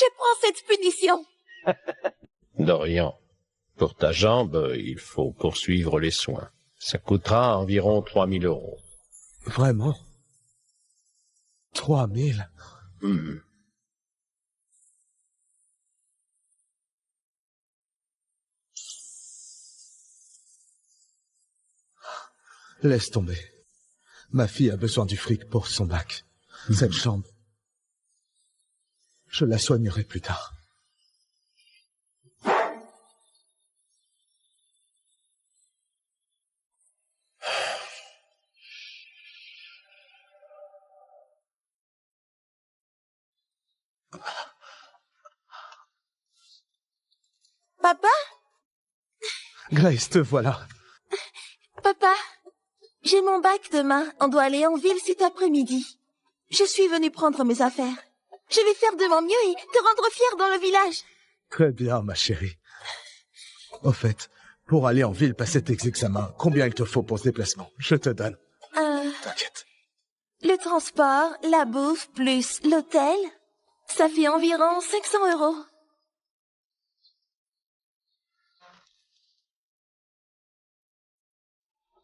Je prends cette punition. Dorian, pour ta jambe, il faut poursuivre les soins. Ça coûtera environ 3000 euros. Vraiment? 3000? Laisse tomber. Ma fille a besoin du fric pour son bac. Cette jambe, je la soignerai plus tard. Papa? Grace, te voilà. Papa, j'ai mon bac demain. On doit aller en ville cet après-midi. Je suis venue prendre mes affaires. Je vais faire de mon mieux et te rendre fière dans le village. Très bien, ma chérie. Au fait, pour aller en ville passer tes examens, combien il te faut pour ce déplacement? Je te donne. T'inquiète. Le transport, la bouffe, plus l'hôtel, ça fait environ 500 euros.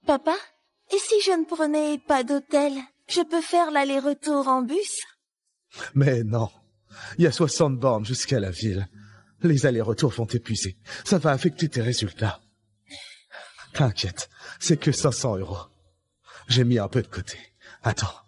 Papa, et si je ne prenais pas d'hôtel, je peux faire l'aller-retour en bus? Mais non. Il y a 60 bornes jusqu'à la ville. Les allers-retours vont t'épuiser. Ça va affecter tes résultats. T'inquiète, c'est que 500 euros. J'ai mis un peu de côté. Attends.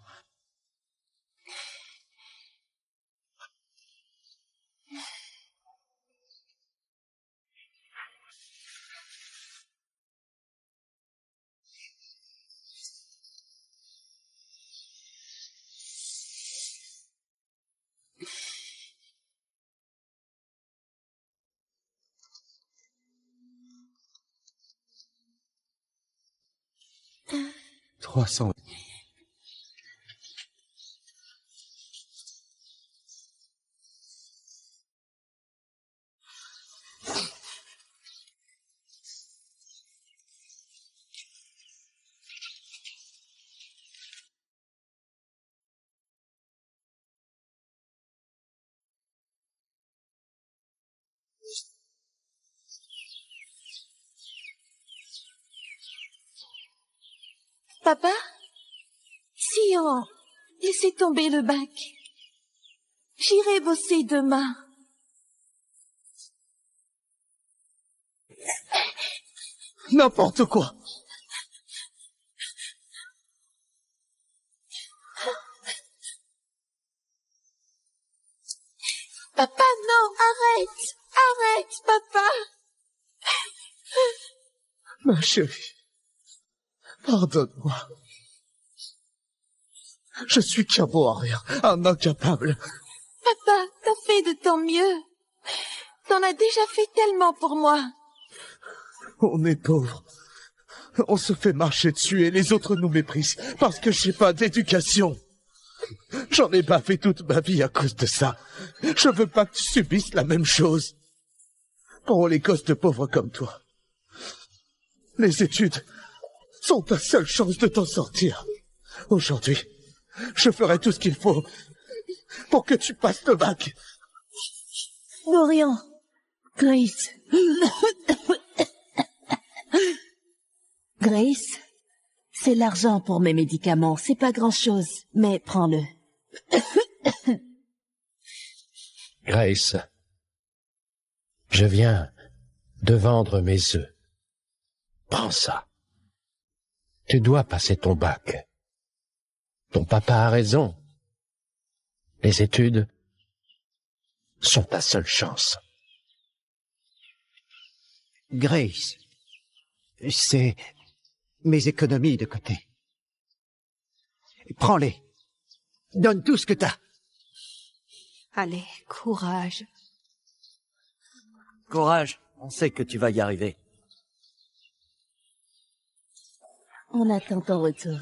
« 300. Papa, si on laissait tomber le bac, j'irai bosser demain. N'importe quoi. Papa, non, arrête, arrête, papa. Ma chérie, pardonne-moi. Je suis qu'un bon à rien, un incapable. Papa, t'as fait de ton mieux. T'en as déjà fait tellement pour moi. On est pauvres. On se fait marcher dessus et les autres nous méprisent parce que j'ai pas d'éducation. J'en ai pas fait toute ma vie à cause de ça. Je veux pas que tu subisses la même chose. Pour les gosses de pauvres comme toi, les études sont ta seule chance de t'en sortir. Aujourd'hui, je ferai tout ce qu'il faut pour que tu passes le bac. Dorian, Grace. Grace, c'est l'argent pour mes médicaments. C'est pas grand-chose, mais prends-le. Grace, je viens de vendre mes œufs. Prends ça. Tu dois passer ton bac. Ton papa a raison. Les études sont ta seule chance. Grace, c'est mes économies de côté. Prends-les. Donne tout ce que t'as. Allez, courage. Courage, on sait que tu vas y arriver. On attend ton retour.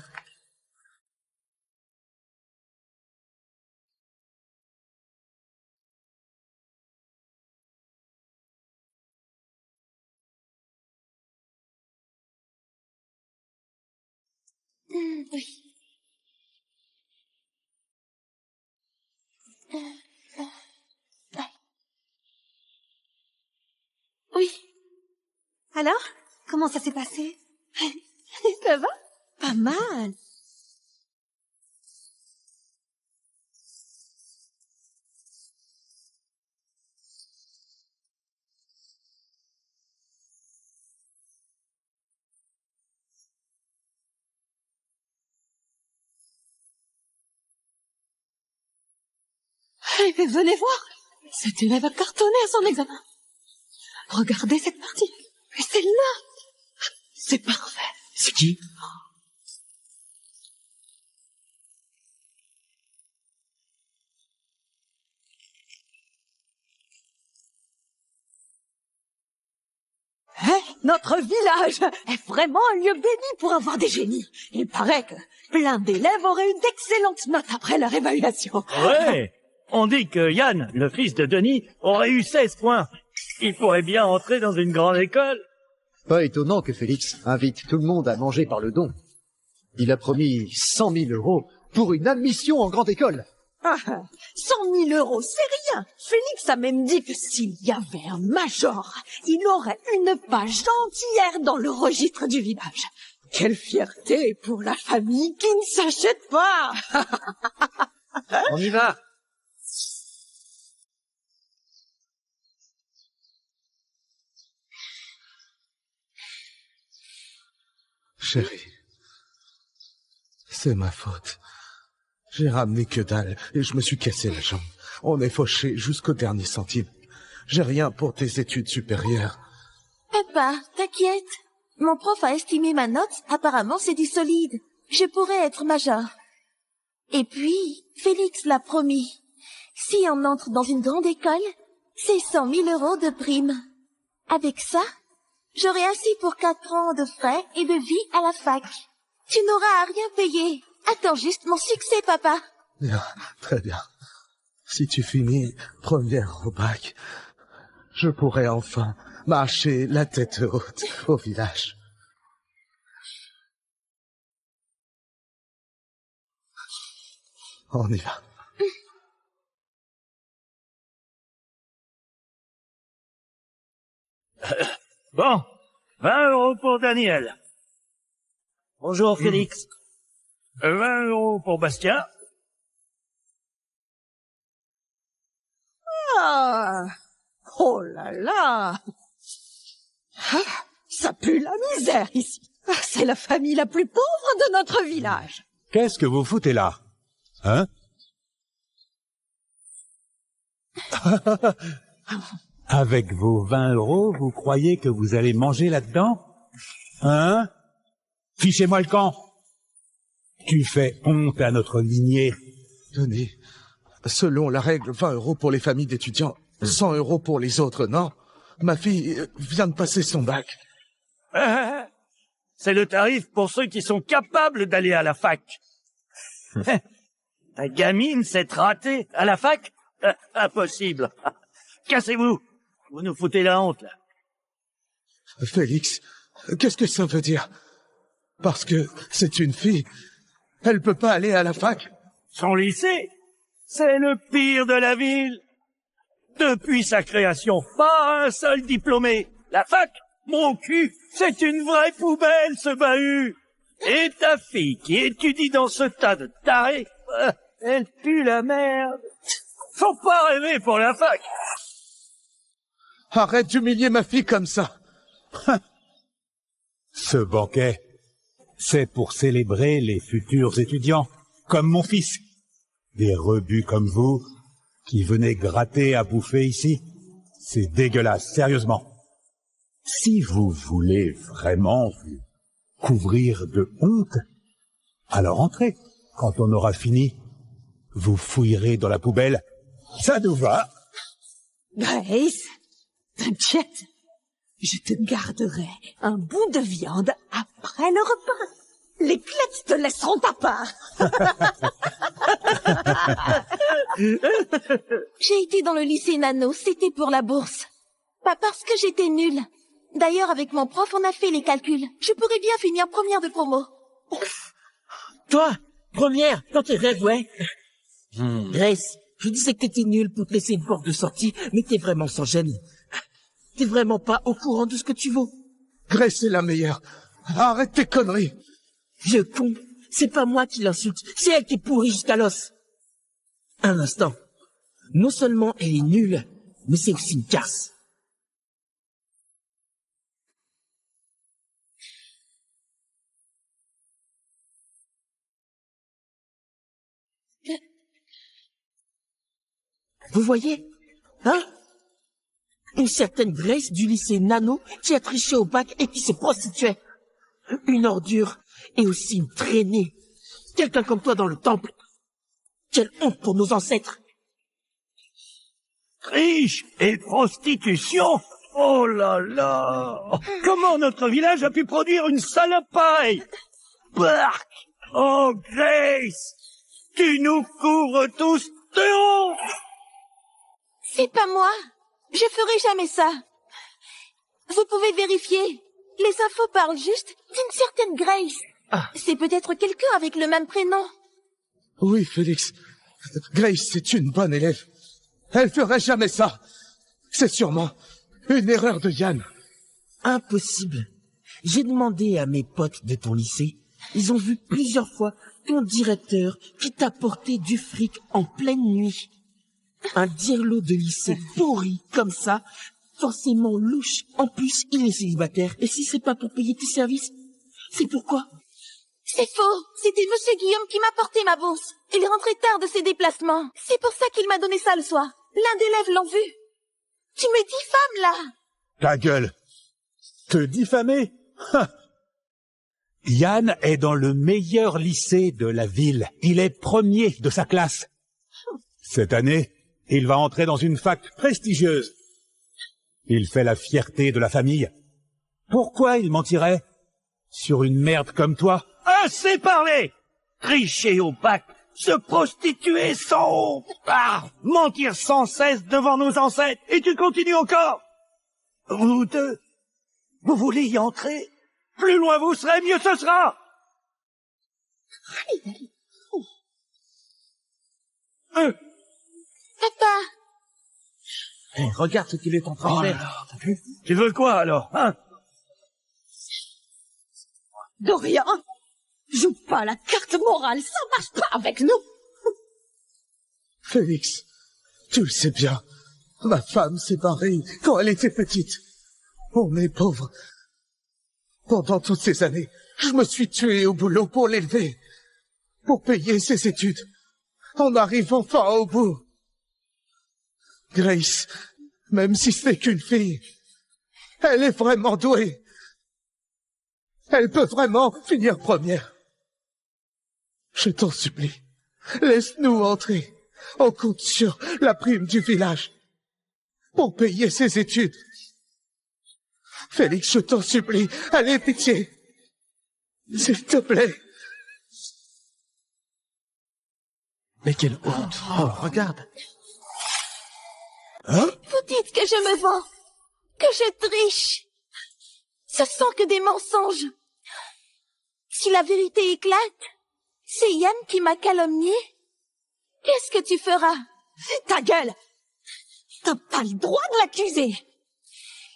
Oui. Oui. Alors, comment ça s'est passé? Ça va? Pas mal. Eh bien, venez voir. Cette élève a cartonné à son examen. Regardez cette partie. Et celle-là. C'est parfait. C'est qui? Hein? Notre village est vraiment un lieu béni pour avoir des génies. Il paraît que plein d'élèves auraient eu d'excellentes notes après leur évaluation. Ouais. On dit que Yann, le fils de Denis, aurait eu 16 points. Il pourrait bien entrer dans une grande école. Pas étonnant que Félix invite tout le monde à manger par le don. Il a promis 100 000 € pour une admission en grande école. 100 000 €, c'est rien. Félix a même dit que s'il y avait un major, il aurait une page entière dans le registre du village. Quelle fierté pour la famille qui ne s'achète pas. On y va. Chérie, c'est ma faute. J'ai ramené que dalle et je me suis cassé la jambe. On est fauché jusqu'au dernier centime. J'ai rien pour tes études supérieures. Papa, t'inquiète. Mon prof a estimé ma note. Apparemment, c'est du solide. Je pourrais être major. Et puis, Félix l'a promis. Si on entre dans une grande école, c'est 100 000 € de prime. Avec ça, j'aurai assez pour 4 ans de frais et de vie à la fac. Tu n'auras à rien payer. Attends juste mon succès, papa. Bien, très bien. Si tu finis première au bac, je pourrai enfin marcher la tête haute au village. On y va. Bon, 20 € pour Daniel. Bonjour Félix. 20 € pour Bastien. Ah, oh là là. Ah, ça pue la misère ici. Ah, c'est la famille la plus pauvre de notre village. Qu'est-ce que vous foutez là? Hein? Avec vos 20 €, vous croyez que vous allez manger là-dedans? Hein? Fichez-moi le camp! Tu fais honte à notre lignée. Denis, selon la règle, 20 € pour les familles d'étudiants, 100 € pour les autres, non? Ma fille vient de passer son bac. C'est le tarif pour ceux qui sont capables d'aller à la fac. Ta gamine s'est ratée à la fac? Impossible. Cassez-vous. Vous nous foutez la honte, là. Félix, qu'est-ce que ça veut dire? Parce que c'est une fille. Elle peut pas aller à la fac. Son lycée, c'est le pire de la ville. Depuis sa création, pas un seul diplômé. La fac, mon cul, c'est une vraie poubelle, ce bahut. Et ta fille qui étudie dans ce tas de tarés, elle pue la merde. Faut pas rêver pour la fac. Arrête d'humilier ma fille comme ça. Ce banquet, c'est pour célébrer les futurs étudiants, comme mon fils. Des rebuts comme vous, qui venaient gratter à bouffer ici. C'est dégueulasse, sérieusement. Si vous voulez vraiment vous couvrir de honte, alors entrez. Quand on aura fini, vous fouillerez dans la poubelle. Ça nous va. Grace, t'inquiète. Je te garderai un bout de viande après le repas. Les clettes te laisseront ta part. J'ai été dans le lycée Nano, c'était pour la bourse. Pas parce que j'étais nulle. D'ailleurs, avec mon prof, on a fait les calculs. Je pourrais bien finir première de promo. Toi, première, dans tes rêves, ouais. Grace, je disais que t'étais nulle pour te laisser une porte de sortie, mais t'es vraiment sans gêne. t'es vraiment pas au courant de ce que tu vaux. Grace est la meilleure. Arrête tes conneries. Vieux con, c'est pas moi qui l'insulte, c'est elle qui est pourrie jusqu'à l'os. Un instant. Non seulement elle est nulle, mais c'est aussi une casse. Vous voyez? Hein? Une certaine Grace du lycée Nano qui a triché au bac et qui se prostituait. Une ordure et aussi une traînée. Quelqu'un comme toi dans le temple. Quelle honte pour nos ancêtres. Triche et prostitution? Oh là là! Comment notre village a pu produire une salope pareille? Bark! Oh Grace! Tu nous couvres tous de honte! C'est pas moi. Je ferai jamais ça. Vous pouvez vérifier. Les infos parlent juste d'une certaine Grace. C'est peut-être quelqu'un avec le même prénom. Oui, Félix. Grace, c'est une bonne élève. Elle ferait jamais ça. C'est sûrement une erreur de Yann. Impossible. J'ai demandé à mes potes de ton lycée. Ils ont vu plusieurs fois ton directeur qui t'a porté du fric en pleine nuit. Un dirlo de lycée pourri comme ça, forcément louche. En plus, il est célibataire. Et si c'est pas pour payer tes services, c'est pourquoi? C'est faux. C'était Monsieur Guillaume qui m'a porté ma bourse. Il rentrait tard de ses déplacements. C'est pour ça qu'il m'a donné ça le soir. L'un des élèves l'ont vu. Tu me diffames, là. Ta gueule. Te diffamer? Yann est dans le meilleur lycée de la ville. Il est premier de sa classe. Cette année, il va entrer dans une fac prestigieuse. Il fait la fierté de la famille. Pourquoi il mentirait sur une merde comme toi? Assez parlé! Tricher au bac, se prostituer sans honte, mentir sans cesse devant nos ancêtres, et tu continues encore! Vous deux, vous voulez y entrer? Plus loin vous serez, mieux ce sera! Papa. Hey, regarde ce qu'il est en train de faire. T'as vu? Tu veux quoi alors, hein? Dorian, joue pas la carte morale, ça marche pas avec nous. Félix, tu le sais bien. Ma femme s'est barrée quand elle était petite. On est pauvres. Pendant toutes ces années, je me suis tué au boulot pour l'élever, pour payer ses études. On arrive enfin au bout. Grace, même si ce n'est qu'une fille, elle est vraiment douée. Elle peut vraiment finir première. Je t'en supplie, laisse-nous entrer. On compte sur la prime du village pour payer ses études. Félix, je t'en supplie, allez, pitié. S'il te plaît. Mais quelle honte. Oh, regarde. Hein? Vous dites que je me vends, que je triche. Ce sont que des mensonges. Si la vérité éclate, c'est Yann qui m'a calomnié. Qu'est-ce que tu feras? Ta gueule! T'as pas le droit de l'accuser.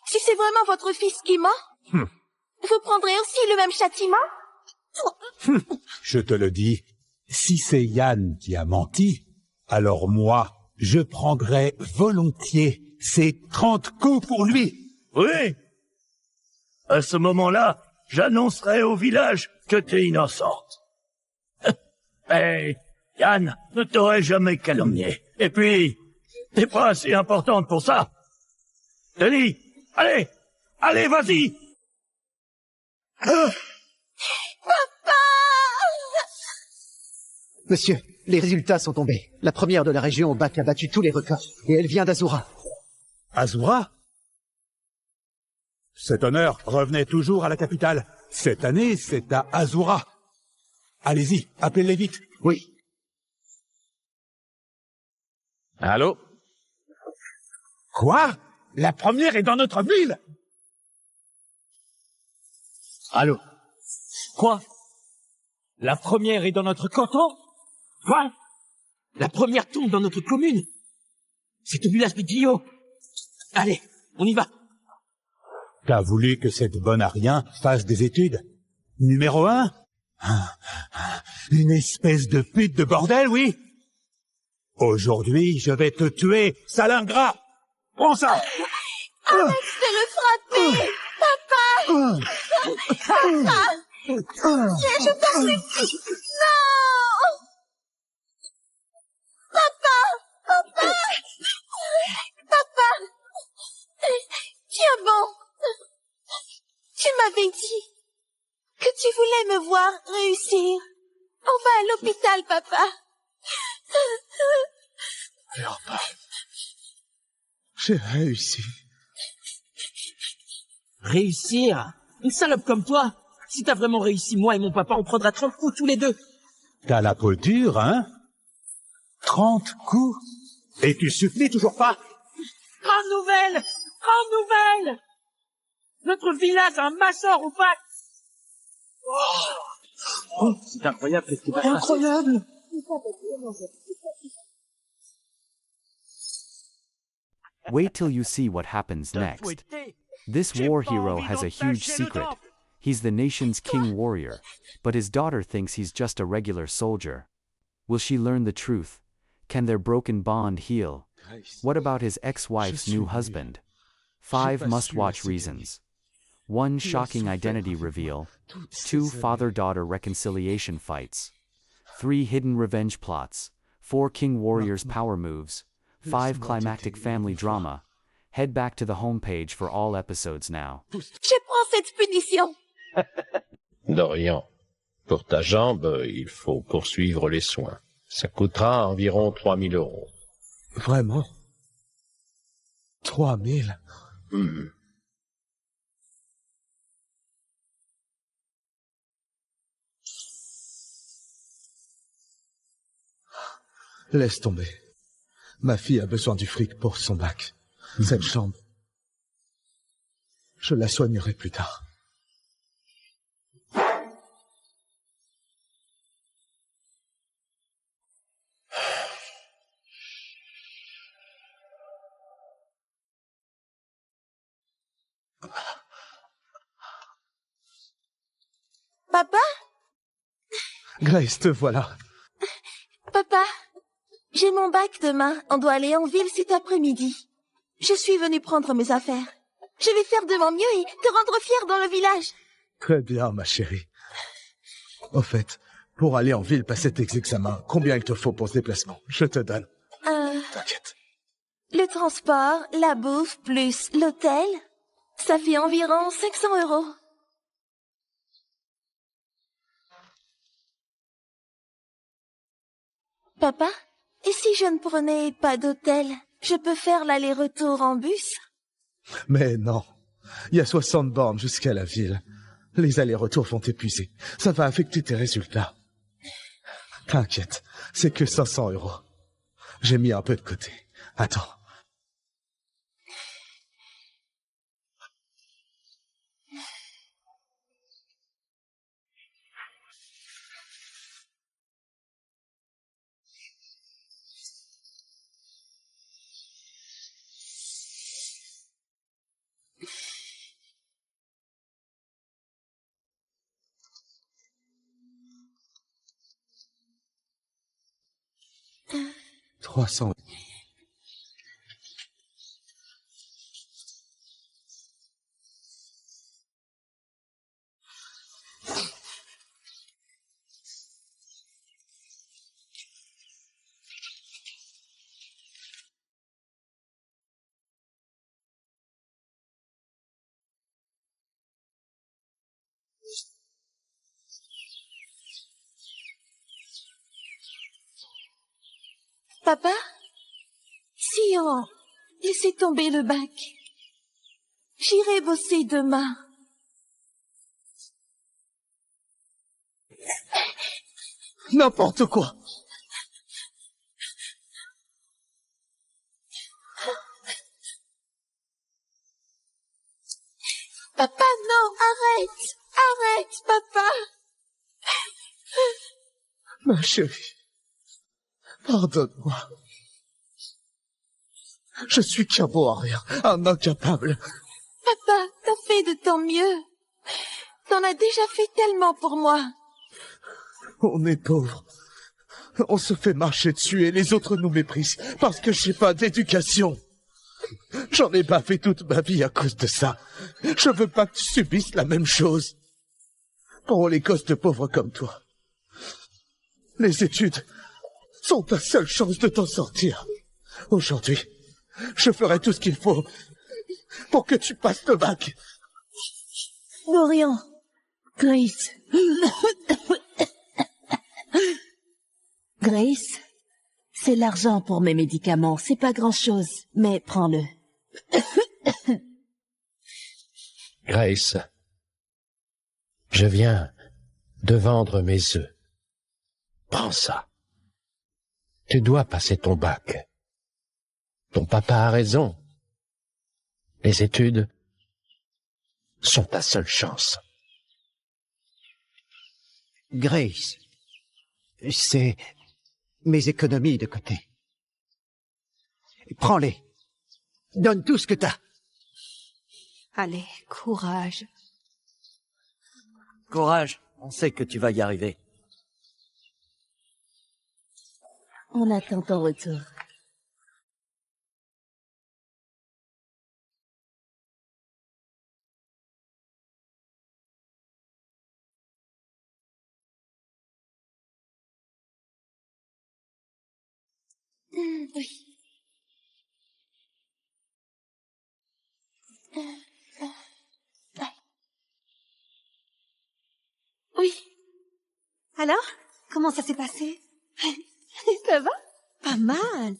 Si c'est vraiment votre fils qui ment, vous prendrez aussi le même châtiment? Je te le dis, si c'est Yann qui a menti, alors moi, je prendrai volontiers ces 30 coups pour lui. Oui. À ce moment-là, j'annoncerai au village que t'es innocente. Mais Yann ne t'aurait jamais calomnié. Et puis, t'es pas assez importante pour ça. Denis, allez, allez, vas-y. Monsieur, les résultats sont tombés. La première de la région au bac a battu tous les records. Et elle vient d'Azura. Azura? Cet honneur revenait toujours à la capitale. Cette année, c'est à Azura. Allez-y, appelez-les vite. Oui. Allô? Quoi? La première est dans notre ville? Allô? Quoi? La première est dans notre canton? Quoi? La première tombe dans notre commune? C'est au village de Guillaume. Allez, on y va. T'as voulu que cette bonne à rien fasse des études. Numéro 1, une espèce de pute de bordel, oui. Aujourd'hui, je vais te tuer, sale ingrat. Prends ça. Arrête de le frapper! Papa! Papa! Je t'en supplie! Non! Papa! Papa! Papa! Tiens bon! Tu m'avais dit que tu voulais me voir réussir. On va à l'hôpital, papa. Papa, j'ai réussi. Réussir? Une salope comme toi? Si t'as vraiment réussi, moi et mon papa, on prendra 30 coups tous les deux. T'as la peau dure, hein? 30 coups? Et tu supplies toujours pas? Grande nouvelle! Grande nouvelle! Notre village a un masseur au bac! Oh, c'est incroyable, qu'est-ce qui va se passer? Incroyable! Wait till you see what happens next. This war hero has a huge secret. He's the nation's king warrior, but his daughter thinks he's just a regular soldier. Will she learn the truth? Can their broken bond heal? What about his ex-wife's new husband? 5 must-watch reasons. 1 shocking identity reveal. 2 father-daughter reconciliation fights. 3 hidden revenge plots. 4 king warriors power moves. 5 climactic family drama. Head back to the homepage for all episodes now. Je prends cette punition. Dorian, pour ta jambe, il faut poursuivre les soins. Ça coûtera environ 3000 €. Vraiment? 3000? Laisse tomber. Ma fille a besoin du fric pour son bac. Cette jambe, je la soignerai plus tard. Papa? Grace, te voilà. Papa, j'ai mon bac demain. On doit aller en ville cet après-midi. Je suis venue prendre mes affaires. Je vais faire de mon mieux et te rendre fière dans le village. Très bien, ma chérie. Au fait, pour aller en ville passer tes examens, combien il te faut pour ce déplacement? Je te donne. T'inquiète. Le transport, la bouffe, plus l'hôtel, ça fait environ 500 €. Papa, et si je ne prenais pas d'hôtel, je peux faire l'aller-retour en bus? Mais non. Il y a 60 bornes jusqu'à la ville. Les allers-retours vont t'épuiser. Ça va affecter tes résultats. T'inquiète, c'est que 500 €. J'ai mis un peu de côté. Attends. « 300. Papa, si on laissait tomber le bac, j'irai bosser demain. N'importe quoi. Papa, non, arrête, arrête, papa. Ma chérie, pardonne-moi. Je suis qu'un bon à rien, un incapable. Papa, t'as fait fais de ton mieux. T'en as déjà fait tellement pour moi. On est pauvres. On se fait marcher dessus et les autres nous méprisent parce que j'ai pas d'éducation. J'en ai pas fait toute ma vie à cause de ça. Je veux pas que tu subisses la même chose. Pour les gosses de pauvres comme toi. Les études sont ta seule chance de t'en sortir. Aujourd'hui, je ferai tout ce qu'il faut pour que tu passes le bac. Dorian, Grace. Grace, c'est l'argent pour mes médicaments. C'est pas grand-chose, mais prends-le. Grace, je viens de vendre mes œufs. Prends ça. Tu dois passer ton bac. Ton papa a raison. Les études sont ta seule chance. Grace, c'est mes économies de côté. Prends-les. Donne tout ce que t'as. Allez, courage. Courage, on sait que tu vas y arriver. On attend ton retour. Oui. Oui. Alors, comment ça s'est passé? Ça va? Pas mal.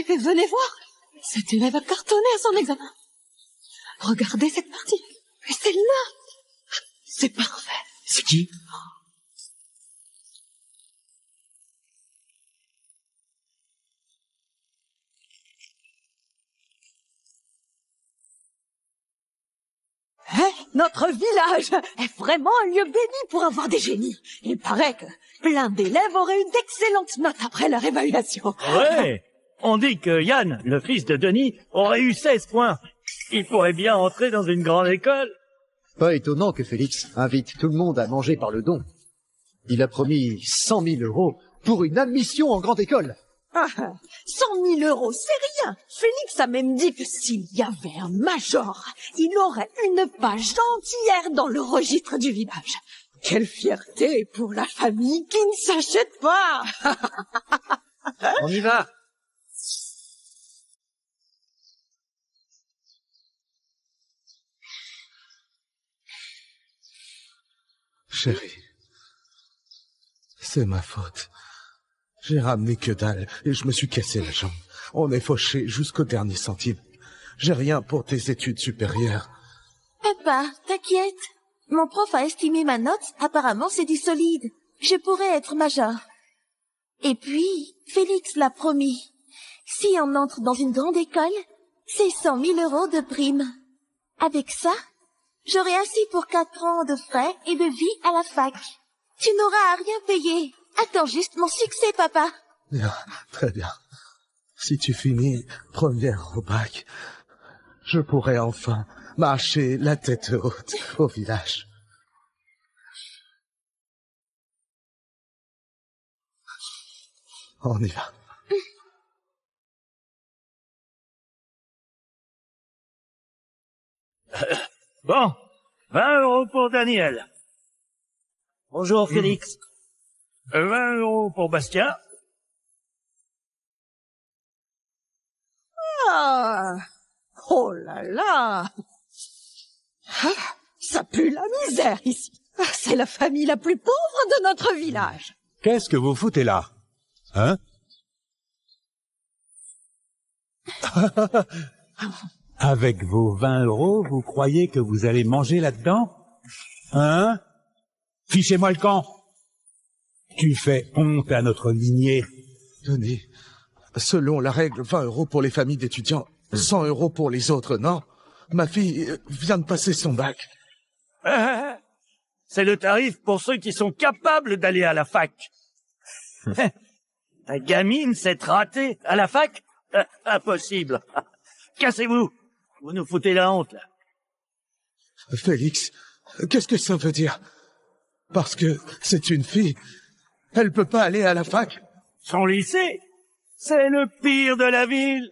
Mais venez voir. Cet élève a cartonné à son examen. Regardez cette partie. Mais c'est là. C'est parfait. C'est qui? Hein? Notre village est vraiment un lieu béni pour avoir des génies. Il paraît que plein d'élèves auraient eu d'excellentes notes après leur évaluation. Ouais. On dit que Yann, le fils de Denis, aurait eu 16 points. Il pourrait bien entrer dans une grande école. Pas étonnant que Félix invite tout le monde à manger par le don. Il a promis 100 000 € pour une admission en grande école. 100 000 €, c'est rien. Félix a même dit que s'il y avait un major, il aurait une page entière dans le registre du village. Quelle fierté pour la famille qui ne s'achète pas. On y va. Chérie, c'est ma faute. J'ai ramené que dalle et je me suis cassé la jambe. On est fauché jusqu'au dernier centime. J'ai rien pour tes études supérieures. Papa, t'inquiète. Mon prof a estimé ma note. Apparemment, c'est du solide. Je pourrais être major. Et puis, Félix l'a promis. Si on entre dans une grande école, c'est 100 000 € de prime. Avec ça, j'aurai assez pour 4 ans de frais et de vie à la fac. Tu n'auras à rien payer. Attends juste mon succès, papa. Bien, très bien. Si tu finis première au bac, je pourrai enfin marcher la tête haute au village. On y va. Bon, 20 € pour Daniel. Bonjour, Félix. 20 € pour Bastien. Ah, oh là là. Ah, ça pue la misère ici. Ah, c'est la famille la plus pauvre de notre village. Qu'est-ce que vous foutez là? Hein? Avec vos 20 €, vous croyez que vous allez manger là-dedans? Hein? Fichez-moi le camp! Tu fais honte à notre lignée. Denis, Selon la règle, 20 € pour les familles d'étudiants, 100 € pour les autres, non? Ma fille vient de passer son bac. C'est le tarif pour ceux qui sont capables d'aller à la fac. Ta gamine s'est ratée à la fac? Impossible. Cassez-vous. Vous nous foutez la honte, là. Félix, qu'est-ce que ça veut dire? Parce que c'est une fille. Elle peut pas aller à la fac. Son lycée, c'est le pire de la ville.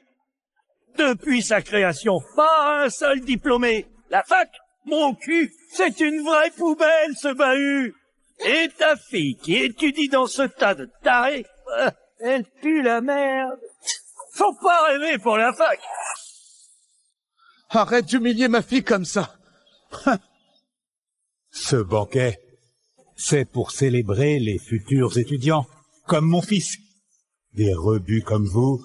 Depuis sa création, pas un seul diplômé. La fac, mon cul, c'est une vraie poubelle, ce bahut. Et ta fille qui étudie dans ce tas de tarés, elle pue la merde. Faut pas rêver pour la fac. Arrête d'humilier ma fille comme ça. Ce banquet, c'est pour célébrer les futurs étudiants, comme mon fils. Des rebuts comme vous,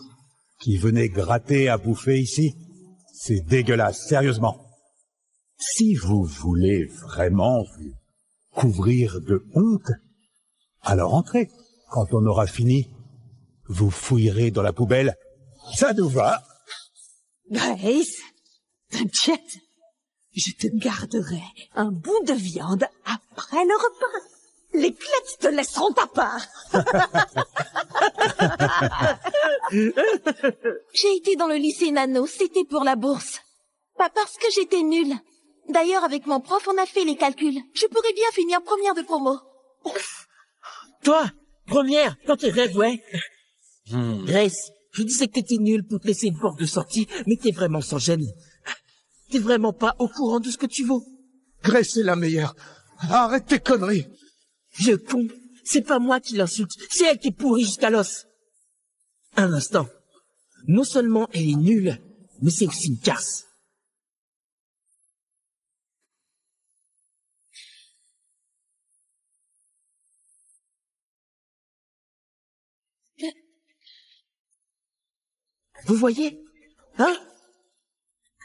qui venaient gratter à bouffer ici. C'est dégueulasse, sérieusement. Si vous voulez vraiment vous couvrir de honte, alors entrez. Quand on aura fini, vous fouillerez dans la poubelle. Ça nous va. Grace, t'inquiète. Je te garderai un bout de viande après le repas. Les clettes te laisseront ta part. J'ai été dans le lycée Nano, c'était pour la bourse. Pas parce que j'étais nulle. D'ailleurs, avec mon prof, on a fait les calculs. Je pourrais bien finir première de promo. Toi, première, dans tes rêves, ouais. Grace, je disais que t'étais nulle pour te laisser une porte de sortie, mais t'es vraiment sans gêne. T'es vraiment pas au courant de ce que tu vaux. Grace est la meilleure. Arrête tes conneries. Vieux con, c'est pas moi qui l'insulte, c'est elle qui est pourrie jusqu'à l'os. Un instant. Non seulement elle est nulle, mais c'est aussi une casse. Vous voyez? Hein?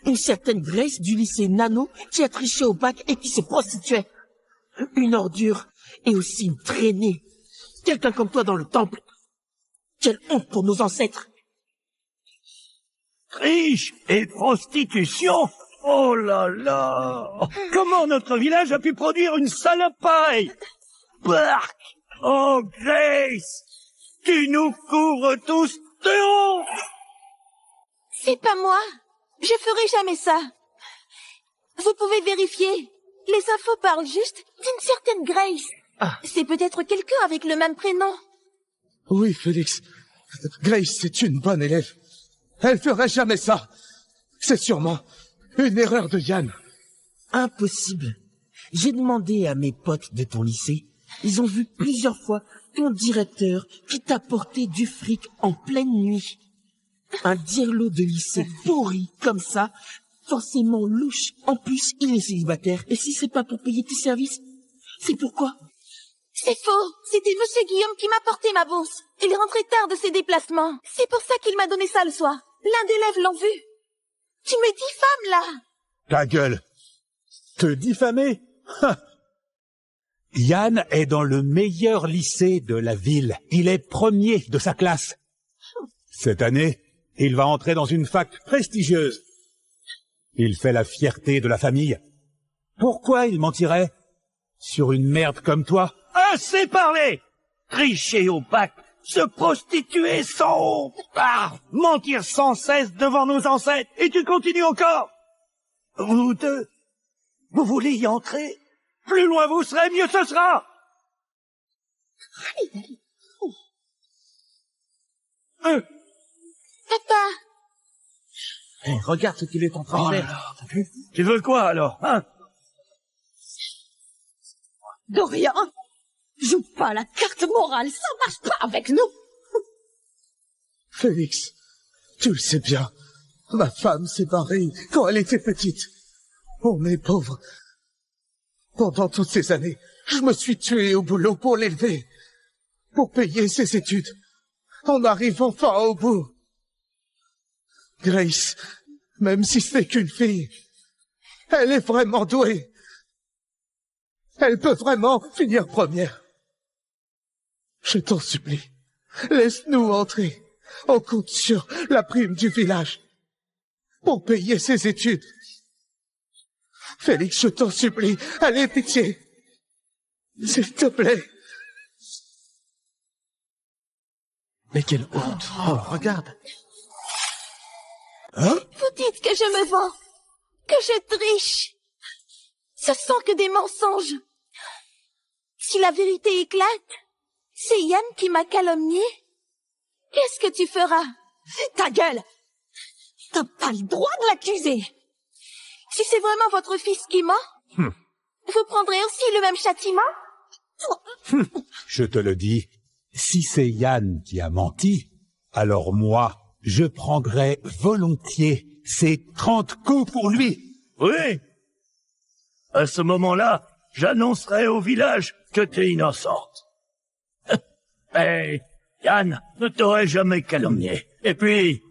Une certaine Grace du lycée Nano qui a triché au bac et qui se prostituait. Une ordure et aussi une traînée. Quelqu'un comme toi dans le temple. Quelle honte pour nos ancêtres. Triche et prostitution? Oh là là! Comment notre village a pu produire une salope pareille? Bark! Oh Grace! Tu nous couvres tous de honte! C'est pas moi. Je ferai jamais ça. Vous pouvez vérifier. Les infos parlent juste d'une certaine Grace. C'est peut-être quelqu'un avec le même prénom. Oui, Félix. Grace, c'est une bonne élève. Elle ferait jamais ça. C'est sûrement une erreur de Yann. Impossible. J'ai demandé à mes potes de ton lycée. Ils ont vu plusieurs fois ton directeur qui t'a porté du fric en pleine nuit. Un dirlo de lycée pourri comme ça, forcément louche. En plus, il est célibataire. Et si c'est pas pour payer tes services, c'est pourquoi? C'est faux. C'était Monsieur Guillaume qui m'a porté ma bourse. Il rentrait tard de ses déplacements. C'est pour ça qu'il m'a donné ça le soir. L'un des élèves l'ont vu. Tu me diffames, là. Ta gueule. Te diffamer? Yann est dans le meilleur lycée de la ville. Il est premier de sa classe. Cette année, il va entrer dans une fac prestigieuse. Il fait la fierté de la famille. Pourquoi il mentirait sur une merde comme toi? Assez parlé! Tricher au bac, se prostituer sans honte, mentir sans cesse devant nos ancêtres, et tu continues encore! Vous deux, vous voulez y entrer? Plus loin vous serez, mieux ce sera! Papa! Hey, regarde ce qu'il est en train de faire. Tu veux quoi, alors, hein? Dorian, joue pas la carte morale, ça marche pas avec nous. Félix, tu le sais bien. Ma femme s'est barrée quand elle était petite. On est pauvres. Pendant toutes ces années, je me suis tué au boulot pour l'élever, pour payer ses études. On arrive enfin au bout. Grace, même si c'est qu'une fille, elle est vraiment douée. Elle peut vraiment finir première. Je t'en supplie, laisse-nous entrer. On compte sur la prime du village pour payer ses études. Félix, je t'en supplie, allez, pitié. S'il te plaît. Mais quelle honte. Oh, regarde. Hein? Vous dites que je me vends, que je triche. Ce sont que des mensonges. Si la vérité éclate, c'est Yann qui m'a calomnié. Qu'est-ce que tu feras? Ta gueule! T'as pas le droit de l'accuser! Si c'est vraiment votre fils qui ment, vous prendrez aussi le même châtiment? Je te le dis, si c'est Yann qui a menti, alors moi, je prendrai volontiers ces 30 coups pour lui. Oui. À ce moment-là, j'annoncerai au village que t'es innocente. Mais Yann ne t'aurait jamais calomnié. Et puis,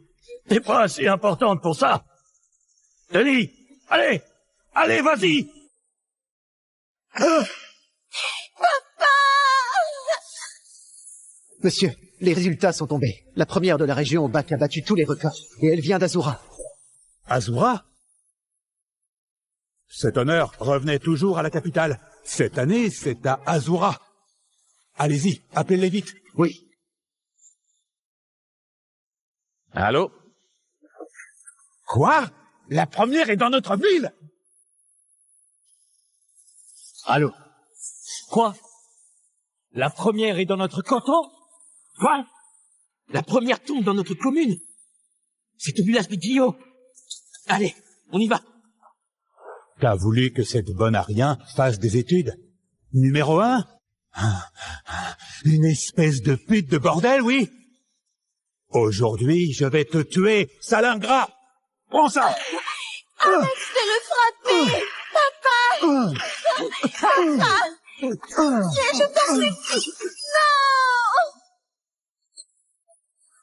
t'es pas assez importante pour ça. Denis, allez, allez, vas-y. Monsieur, les résultats sont tombés. La première de la région au bac a battu tous les records. Et elle vient d'Azura. Azura? Cet honneur revenait toujours à la capitale. Cette année, c'est à Azura. Allez-y, appelez-les vite. Oui. Allô? Quoi? La première est dans notre ville? Allô? Quoi? La première est dans notre canton? Quoi? La première tombe dans notre commune? C'est au village de Guillaume. Allez, on y va. T'as voulu que cette bonne à rien fasse des études? Numéro 1? Une espèce de pute de bordel, oui? Aujourd'hui, je vais te tuer, sale ingrat! Prends ça! Arrête de le frapper! Papa! Papa! Je t'en supplie! Non!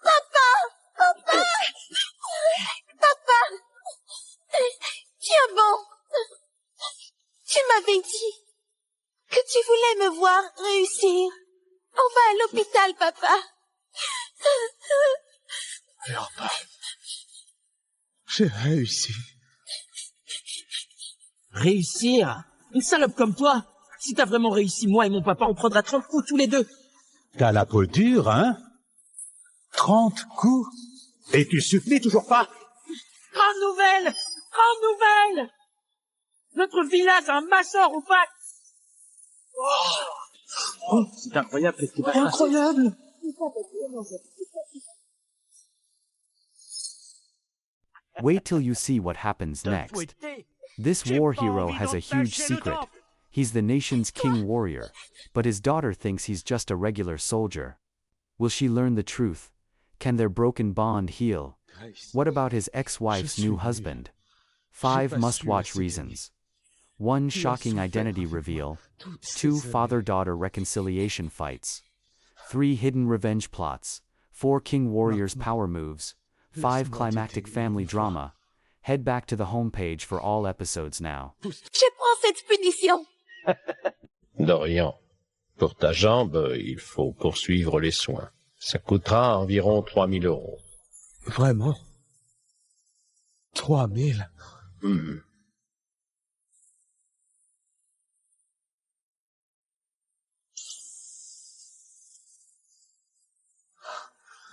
Papa! Papa! Papa! Tiens bon! Tu m'avais dit que tu voulais me voir réussir. On va à l'hôpital, papa. Pleure pas. J'ai réussi. Réussir? Une salope comme toi? Si t'as vraiment réussi, moi et mon papa, on prendra 30 coups tous les deux. T'as la peau dure, hein? 30 coups? Et tu supplies toujours pas? Grande nouvelle! Grande nouvelle! Notre village a un major au bac! Oh, c'est incroyable, qu'est-ce qui va se passer? Incroyable! Wait till you see what happens next. This war hero has a huge secret. He's the nation's king warrior, but his daughter thinks he's just a regular soldier. Will she learn the truth? Can their broken bond heal? What about his ex-wife's new husband? 5 must-watch reasons. 1 shocking identity reveal. 2 father-daughter reconciliation fights. 3 hidden revenge plots. 4 king warriors power moves. 5 climactic family drama. Head back to the homepage for all episodes now. Je prends cette punition. Dorian, pour ta jambe, il faut poursuivre les soins. Ça coûtera environ 3000 euros. Vraiment? 3000?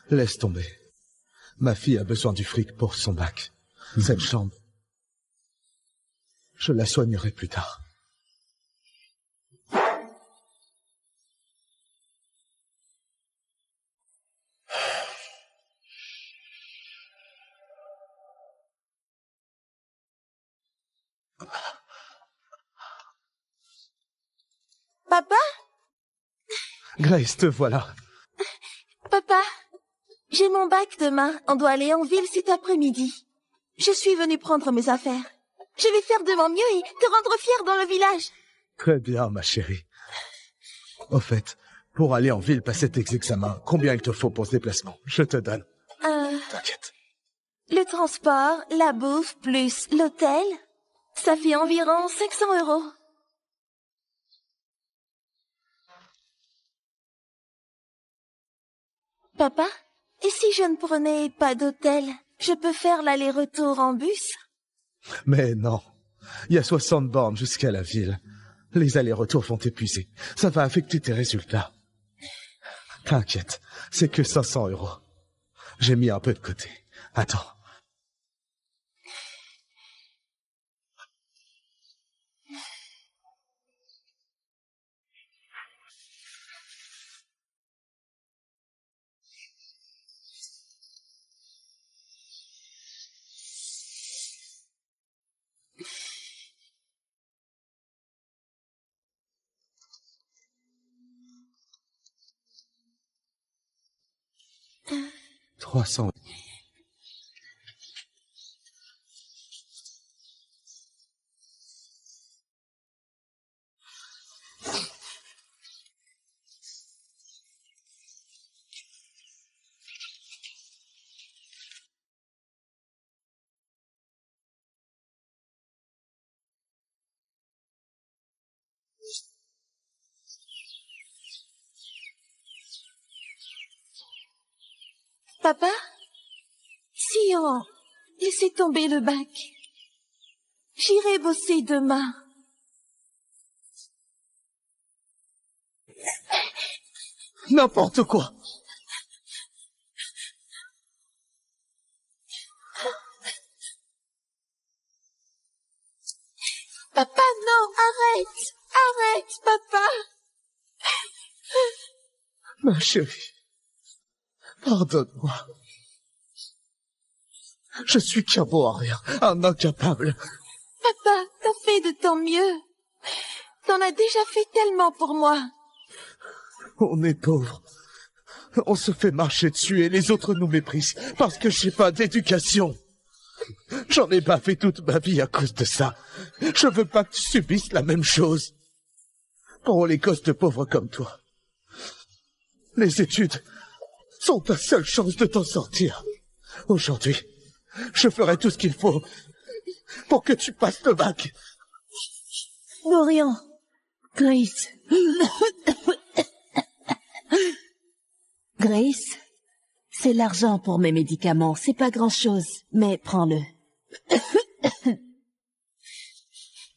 Laisse tomber. Ma fille a besoin du fric pour son bac. Cette jambe, je la soignerai plus tard. Papa? Grace, te voilà. Papa, j'ai mon bac demain. On doit aller en ville cet après-midi. Je suis venue prendre mes affaires. Je vais faire de mon mieux et te rendre fière dans le village. Très bien, ma chérie. Au fait, pour aller en ville passer tes examens, combien il te faut pour ce déplacement? Je te donne. T'inquiète. Le transport, la bouffe, plus l'hôtel, ça fait environ 500 euros. Papa, Et si je ne prenais pas d'hôtel, je peux faire l'aller-retour en bus? Mais non. Il y a 60 bornes jusqu'à la ville. Les allers-retours vont t'épuiser. Ça va affecter tes résultats. T'inquiète, c'est que 500 €. J'ai mis un peu de côté. Attends. « 300 €. Papa, si on laissait tomber le bac, j'irai bosser demain. N'importe quoi. Papa, non, arrête, arrête, papa. Ma chérie, pardonne-moi. Je suis qu'un bon à rien, un incapable. Papa, t'as fait de ton mieux. T'en as déjà fait tellement pour moi. On est pauvres. On se fait marcher dessus et les autres nous méprisent parce que j'ai pas d'éducation. J'en ai pas fait toute ma vie à cause de ça. Je veux pas que tu subisses la même chose. Pour les gosses de pauvres comme toi, les études sont ta seule chance de t'en sortir. Aujourd'hui, je ferai tout ce qu'il faut pour que tu passes le bac. Dorian, Grace. Grace, c'est l'argent pour mes médicaments. C'est pas grand-chose, mais prends-le.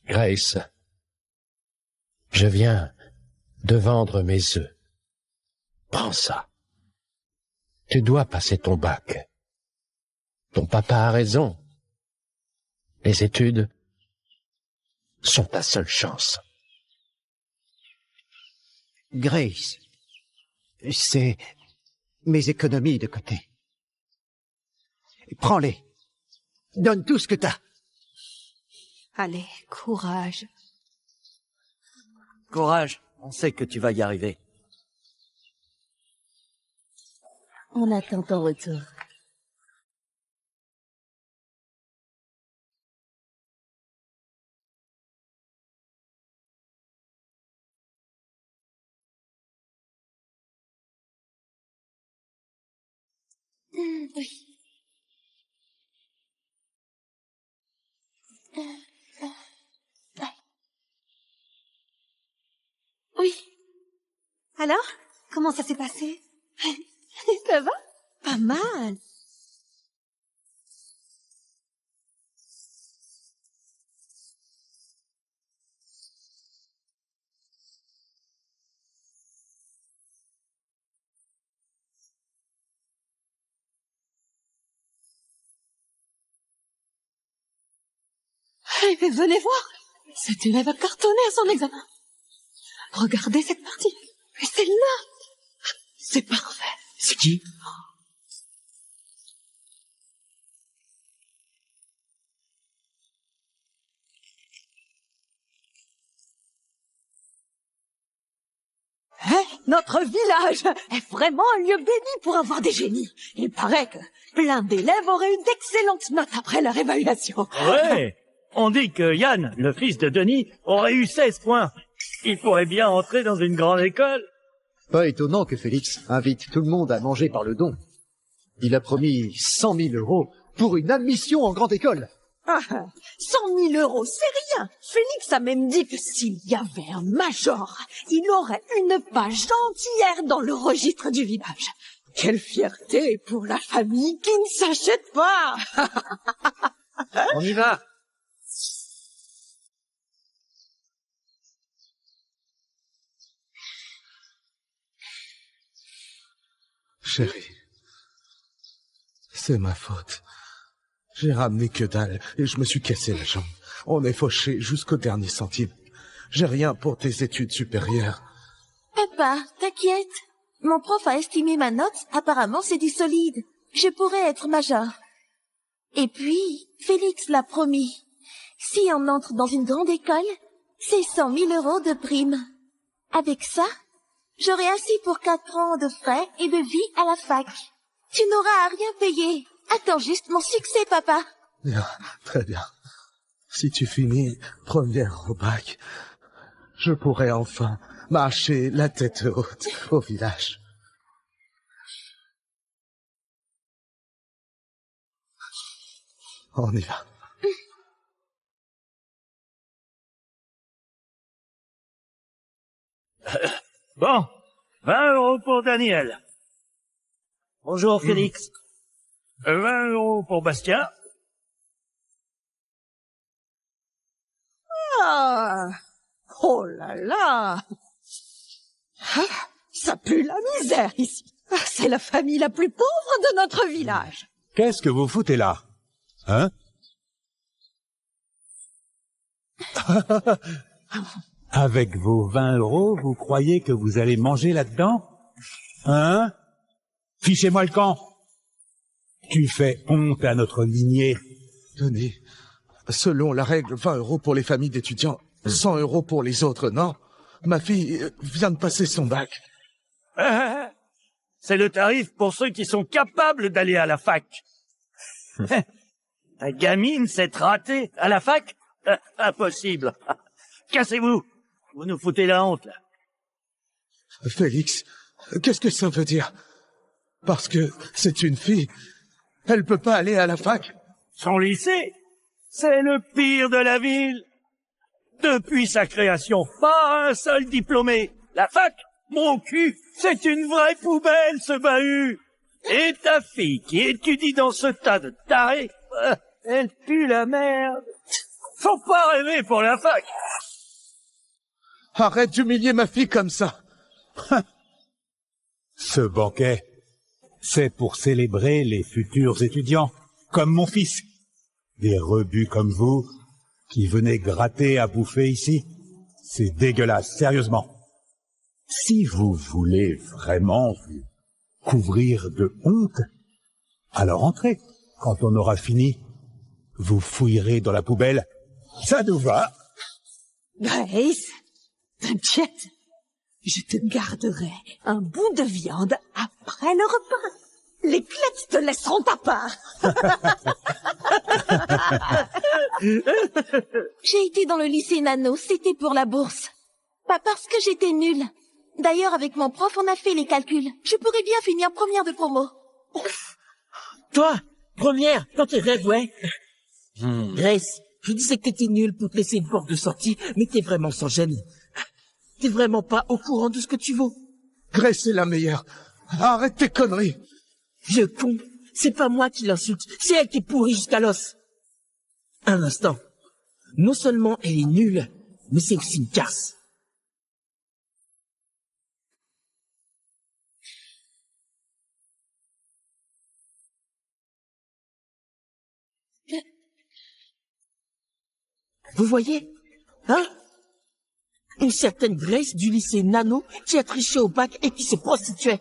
Grace, je viens de vendre mes œufs. Prends ça. Tu dois passer ton bac. Ton papa a raison. Les études sont ta seule chance. Grace, c'est mes économies de côté. Prends-les. Donne tout ce que t'as. Allez, courage. Courage, on sait que tu vas y arriver. On attend ton retour. Oui. Oui. Alors, comment ça s'est passé? Ça va? Pas mal. Mais venez voir. Cet élève a cartonné à son examen. Regardez cette partie. Mais c'est là. C'est parfait. C'est qui? Hein? Notre village est vraiment un lieu béni pour avoir des génies. Il paraît que plein d'élèves auraient eu d'excellentes notes après leur évaluation. Ouais. On dit que Yann, le fils de Denis, aurait eu 16 points. Il pourrait bien entrer dans une grande école. Pas étonnant que Félix invite tout le monde à manger par le don. Il a promis 100 000 € pour une admission en grande école. Ah, 100 000 €, c'est rien. Félix a même dit que s'il y avait un major, il aurait une page entière dans le registre du village. Quelle fierté pour la famille qui ne s'achète pas. On y va. Chérie, c'est ma faute. J'ai ramené que dalle et je me suis cassé la jambe. On est fauché jusqu'au dernier centime. J'ai rien pour tes études supérieures. Papa, t'inquiète. Mon prof a estimé ma note. Apparemment, c'est du solide. Je pourrais être major. Et puis, Félix l'a promis. Si on entre dans une grande école, c'est 100 000 € de prime. Avec ça, j'aurai assez pour 4 ans de frais et de vie à la fac. Tu n'auras à rien payer. Attends juste mon succès, papa. Bien, très bien. Si tu finis première au bac, je pourrai enfin marcher la tête haute au village. On y va. Bon, 20 € pour Daniel. Bonjour, Félix. 20 € pour Bastien. Ah, oh là là. Ah, ça pue la misère ici. Ah, c'est la famille la plus pauvre de notre village. Qu'est-ce que vous foutez là? Hein? Avec vos 20 €, vous croyez que vous allez manger là-dedans? Hein? Fichez-moi le camp! Tu fais honte à notre lignée. Tenez, selon la règle, 20 € pour les familles d'étudiants, 100 € pour les autres, non? Ma fille vient de passer son bac. C'est le tarif pour ceux qui sont capables d'aller à la fac. Ta gamine s'est ratée à la fac? Impossible. Cassez-vous. Vous nous foutez la honte, là. Félix, qu'est-ce que ça veut dire? Parce que c'est une fille. Elle peut pas aller à la fac. Son lycée, c'est le pire de la ville. Depuis sa création, pas un seul diplômé. La fac, mon cul, c'est une vraie poubelle, ce bahut. Et ta fille qui étudie dans ce tas de tarés, elle pue la merde. Faut pas rêver pour la fac. Arrête d'humilier ma fille comme ça. Ce banquet, c'est pour célébrer les futurs étudiants, comme mon fils. Des rebuts comme vous, qui venaient gratter à bouffer ici. C'est dégueulasse, sérieusement. Si vous voulez vraiment vous couvrir de honte, alors entrez. Quand on aura fini, vous fouillerez dans la poubelle. Ça nous va. Grace, t'inquiète. Je te garderai un bout de viande après le repas. Les clettes te laisseront ta part. J'ai été dans le lycée Nano, c'était pour la bourse. Pas parce que j'étais nulle. D'ailleurs, avec mon prof, on a fait les calculs. Je pourrais bien finir première de promo. Toi, première, dans tes rêves, ouais. Grace, je disais que t'étais nulle pour te laisser une porte de sortie, mais t'es vraiment sans gêne. T'es vraiment pas au courant de ce que tu vaux. Grace est la meilleure. Arrête tes conneries. Vieux con, c'est pas moi qui l'insulte, c'est elle qui est pourrie jusqu'à l'os. Un instant. Non seulement elle est nulle, mais c'est aussi une casse. Vous voyez? Hein? Une certaine Grace du lycée Nano qui a triché au bac et qui se prostituait.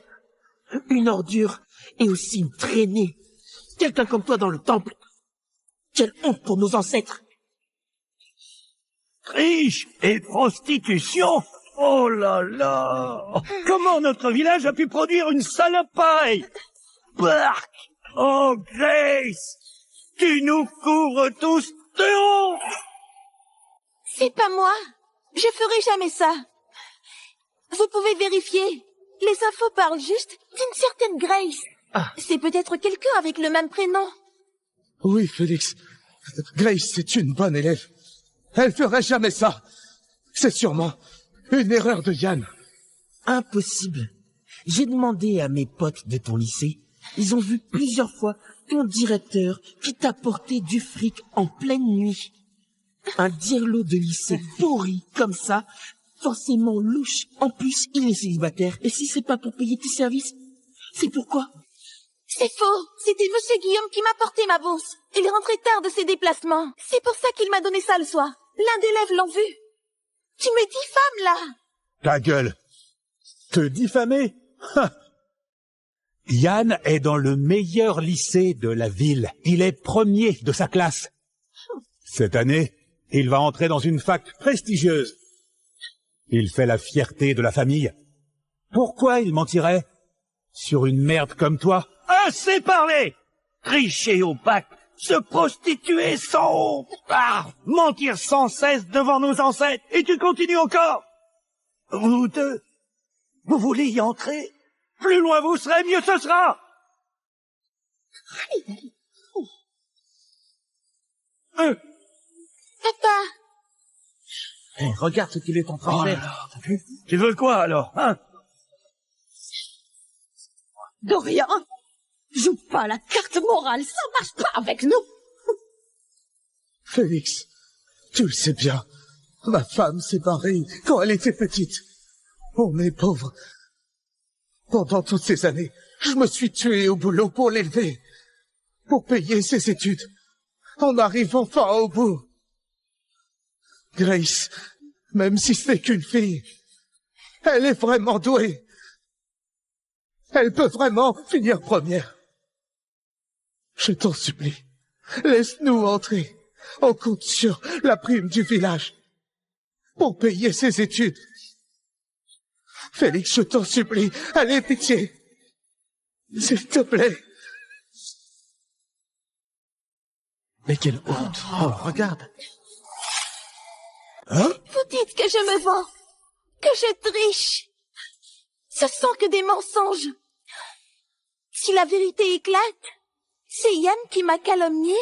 Une ordure et aussi une traînée. Quelqu'un comme toi dans le temple. Quelle honte pour nos ancêtres. Triche et prostitution? Oh là là! Comment notre village a pu produire une salope pareille? Bark! Oh Grace! Tu nous couvres tous de honte! C'est pas moi. Je ferai jamais ça. Vous pouvez vérifier. Les infos parlent juste d'une certaine Grace. C'est peut-être quelqu'un avec le même prénom. Oui, Félix. Grace, c'est une bonne élève. Elle ferait jamais ça. C'est sûrement une erreur de Yann. Impossible. J'ai demandé à mes potes de ton lycée. Ils ont vu plusieurs fois ton directeur qui t'a porté du fric en pleine nuit. Un dirlo de lycée pourri comme ça, forcément louche. En plus, il est célibataire. Et si c'est pas pour payer tes services, c'est pourquoi? C'est faux. C'était Monsieur Guillaume qui m'a porté ma bourse. Il est rentré tard de ses déplacements. C'est pour ça qu'il m'a donné ça le soir. L'un des élèves l'ont vu. Tu me diffames, là. Ta gueule. Te diffamer? Yann est dans le meilleur lycée de la ville. Il est premier de sa classe. Cette année, il va entrer dans une fac prestigieuse. Il fait la fierté de la famille. Pourquoi il mentirait sur une merde comme toi? Assez parlé! Tricher au bac, se prostituer sans honte, mentir sans cesse devant nos ancêtres, et tu continues encore! Vous deux, vous voulez y entrer? Plus loin vous serez, mieux ce sera! Papa! Hey, regarde ce qu'il est en train de faire. Tu veux quoi alors, hein? Dorian, joue pas la carte morale, ça marche pas avec nous. Félix, tu le sais bien, ma femme s'est barrée quand elle était petite. On est pauvre. Pendant toutes ces années, je me suis tué au boulot pour l'élever, pour payer ses études. On arrive enfin au bout. Grace, même si ce n'est qu'une fille, elle est vraiment douée. Elle peut vraiment finir première. Je t'en supplie, laisse-nous entrer. On compte sur la prime du village pour payer ses études. Félix, je t'en supplie, allez, pitié. S'il te plaît. Mais quelle honte. Oh, regarde. Hein? Vous dites que je me vends, que je triche. Ce sont que des mensonges. Si la vérité éclate, c'est Yann qui m'a calomnié.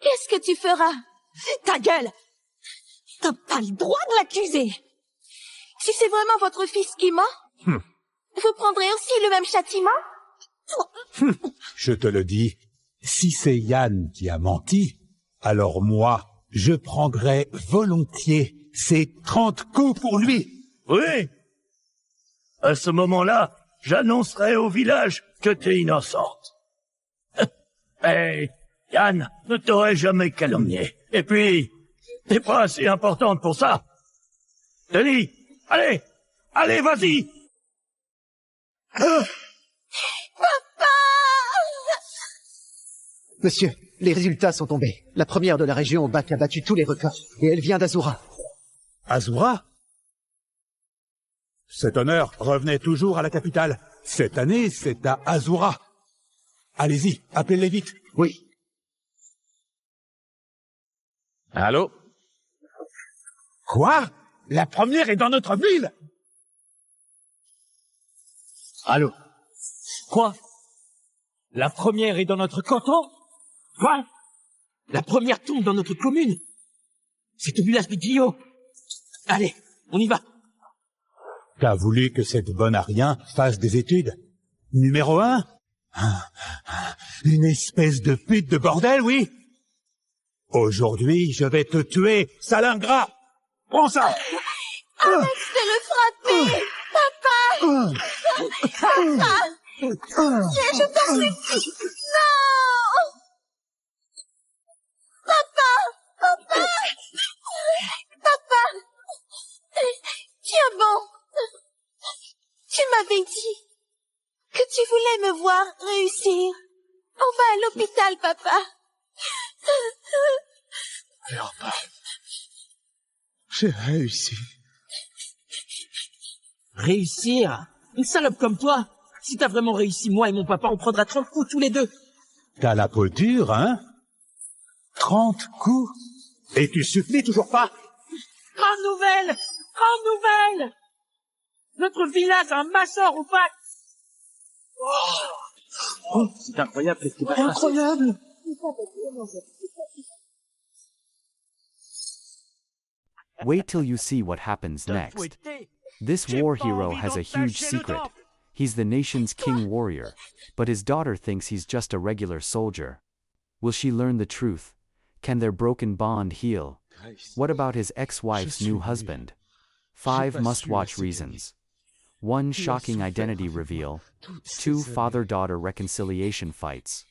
Qu'est-ce que tu feras? Ta gueule! T'as pas le droit de l'accuser! Si c'est vraiment votre fils qui ment, vous prendrez aussi le même châtiment? Je te le dis, si c'est Yann qui a menti, alors moi, je prendrai volontiers ces 30 coups pour lui. Oui. À ce moment-là, j'annoncerai au village que t'es innocente. Hey, Yann ne t'aurait jamais calomnié. Et puis, t'es pas assez importante pour ça. Denis, allez, allez, vas-y. Monsieur, les résultats sont tombés. La première de la région au bac a battu tous les records. Et elle vient d'Azura. Azura? Cet honneur revenait toujours à la capitale. Cette année, c'est à Azura. Allez-y, appelez-les vite. Oui. Allô? Quoi? La première est dans notre ville? Allô? Quoi? La première est dans notre canton? Quoi? La première tombe dans notre commune? C'est au village de Guillaume. Allez, on y va. T'as voulu que cette bonne à rien fasse des études? Numéro 1? Une espèce de pute de bordel, oui? Aujourd'hui, je vais te tuer, sale ingrat! Prends ça! Arrête de le frapper! Papa! Papa! Je t'en supplie! Non! Papa! Papa! Papa! Tiens bon! Tu m'avais dit que tu voulais me voir réussir. On va à l'hôpital, papa. Enfin, j'ai réussi. Réussir? Une salope comme toi? Si t'as vraiment réussi, moi et mon papa, on prendra 30 coups tous les deux. T'as la peau dure, hein? 30 coups? Et tu supplies toujours pas? Grande nouvelle! Grande nouvelle! Notre village a un masseur au bac! Oh, c'est incroyable, qu'est-ce qui va se passer? Incroyable! Wait till you see what happens next. This war hero has a huge secret. He's the nation's king warrior, but his daughter thinks he's just a regular soldier. Will she learn the truth? Can their broken bond heal? What about his ex-wife's new husband? 5 must-watch reasons. 1 shocking identity reveal. 2 father-daughter reconciliation fights.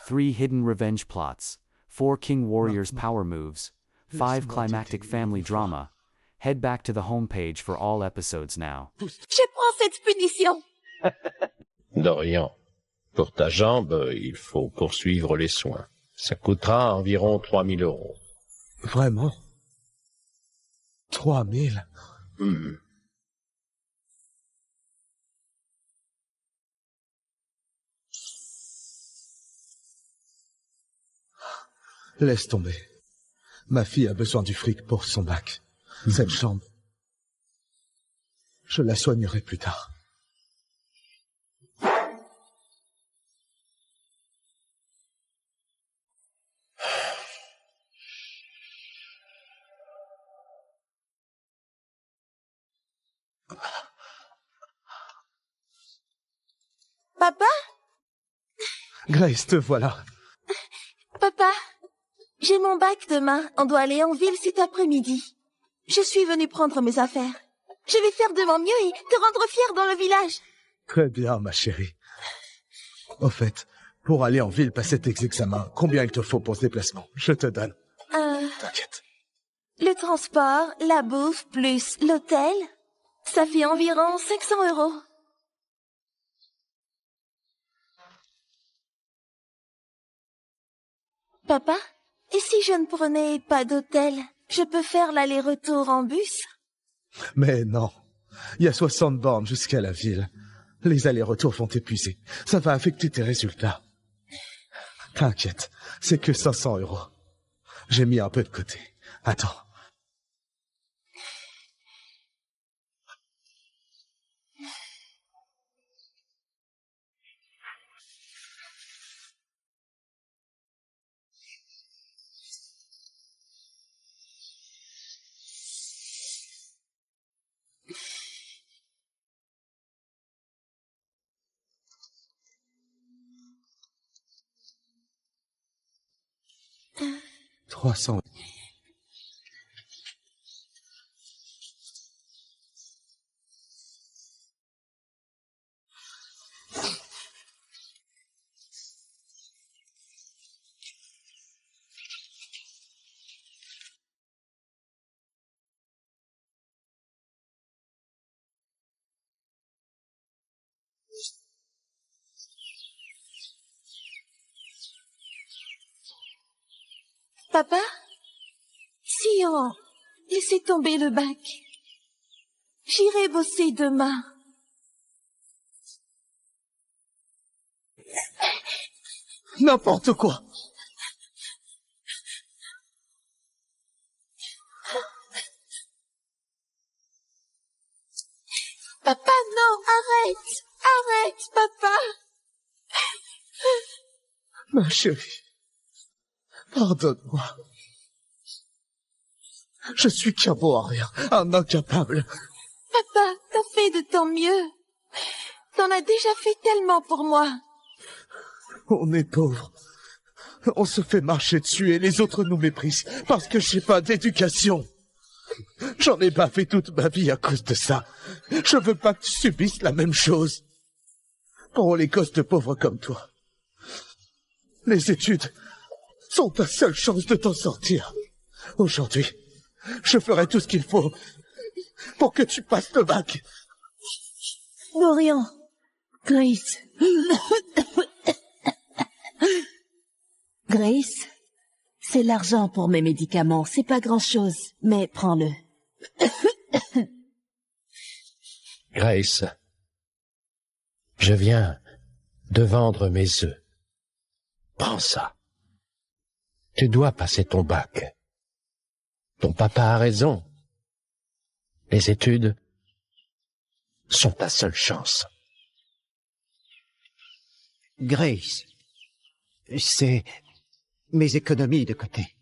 3 hidden revenge plots. 4 king warriors power moves. 5 climactic family drama. Head back to the homepage for all episodes now. Je prends cette punition. Dorian, pour ta jambe, il faut poursuivre les soins. Ça coûtera environ 3000 €. Vraiment? 3000? Laisse tomber. Ma fille a besoin du fric pour son bac. Cette jambe, je la soignerai plus tard. Papa? Grace, te voilà. Papa, j'ai mon bac demain. On doit aller en ville cet après-midi. Je suis venue prendre mes affaires. Je vais faire de mon mieux et te rendre fière dans le village. Très bien, ma chérie. Au fait, pour aller en ville passer tes examens, combien il te faut pour ce déplacement? Je te donne. T'inquiète. Le transport, la bouffe, plus l'hôtel, ça fait environ 500 €. Papa, et si je ne prenais pas d'hôtel, je peux faire l'aller-retour en bus? Mais non. Il y a 60 bornes jusqu'à la ville. Les allers-retours vont t'épuiser. Ça va affecter tes résultats. T'inquiète, c'est que 500 €. J'ai mis un peu de côté. Attends. « 300 €. Papa, si on laissait tomber le bac, j'irai bosser demain. N'importe quoi. Papa, non, arrête, arrête, papa. Ma chérie, pardonne-moi. Je suis qu'un bon à rien, un incapable. Papa, t'as fait de ton mieux. T'en as déjà fait tellement pour moi. On est pauvres. On se fait marcher dessus et les autres nous méprisent parce que j'ai pas d'éducation. J'en ai pas fait toute ma vie à cause de ça. Je veux pas que tu subisses la même chose. Pour les gosses de pauvres comme toi. Les études sont ta seule chance de t'en sortir. Aujourd'hui, je ferai tout ce qu'il faut pour que tu passes le bac. Dorian, Grace. Grace, c'est l'argent pour mes médicaments. C'est pas grand-chose, mais prends-le. Grace, je viens de vendre mes œufs. Prends ça. Tu dois passer ton bac. Ton papa a raison. Les études sont ta seule chance. Grace, c'est mes économies de côté.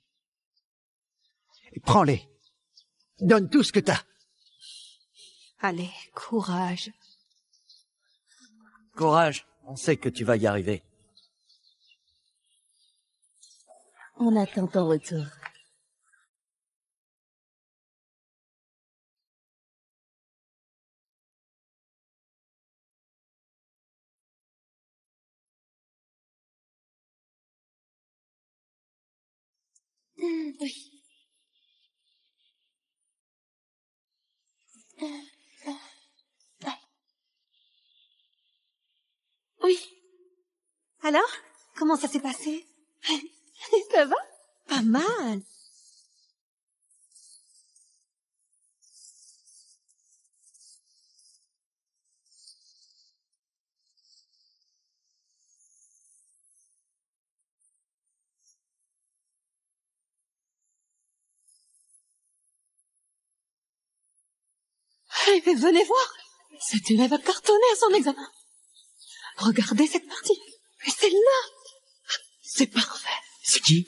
Prends-les. Donne tout ce que t'as. Allez, courage. Courage, on sait que tu vas y arriver. On attend ton retour. Oui. Oui. Alors, comment ça s'est passé? Ça va? Pas mal. Venez voir. Cet élève a cartonné à son examen. Regardez cette partie. Et celle-là. C'est parfait. C'est qui?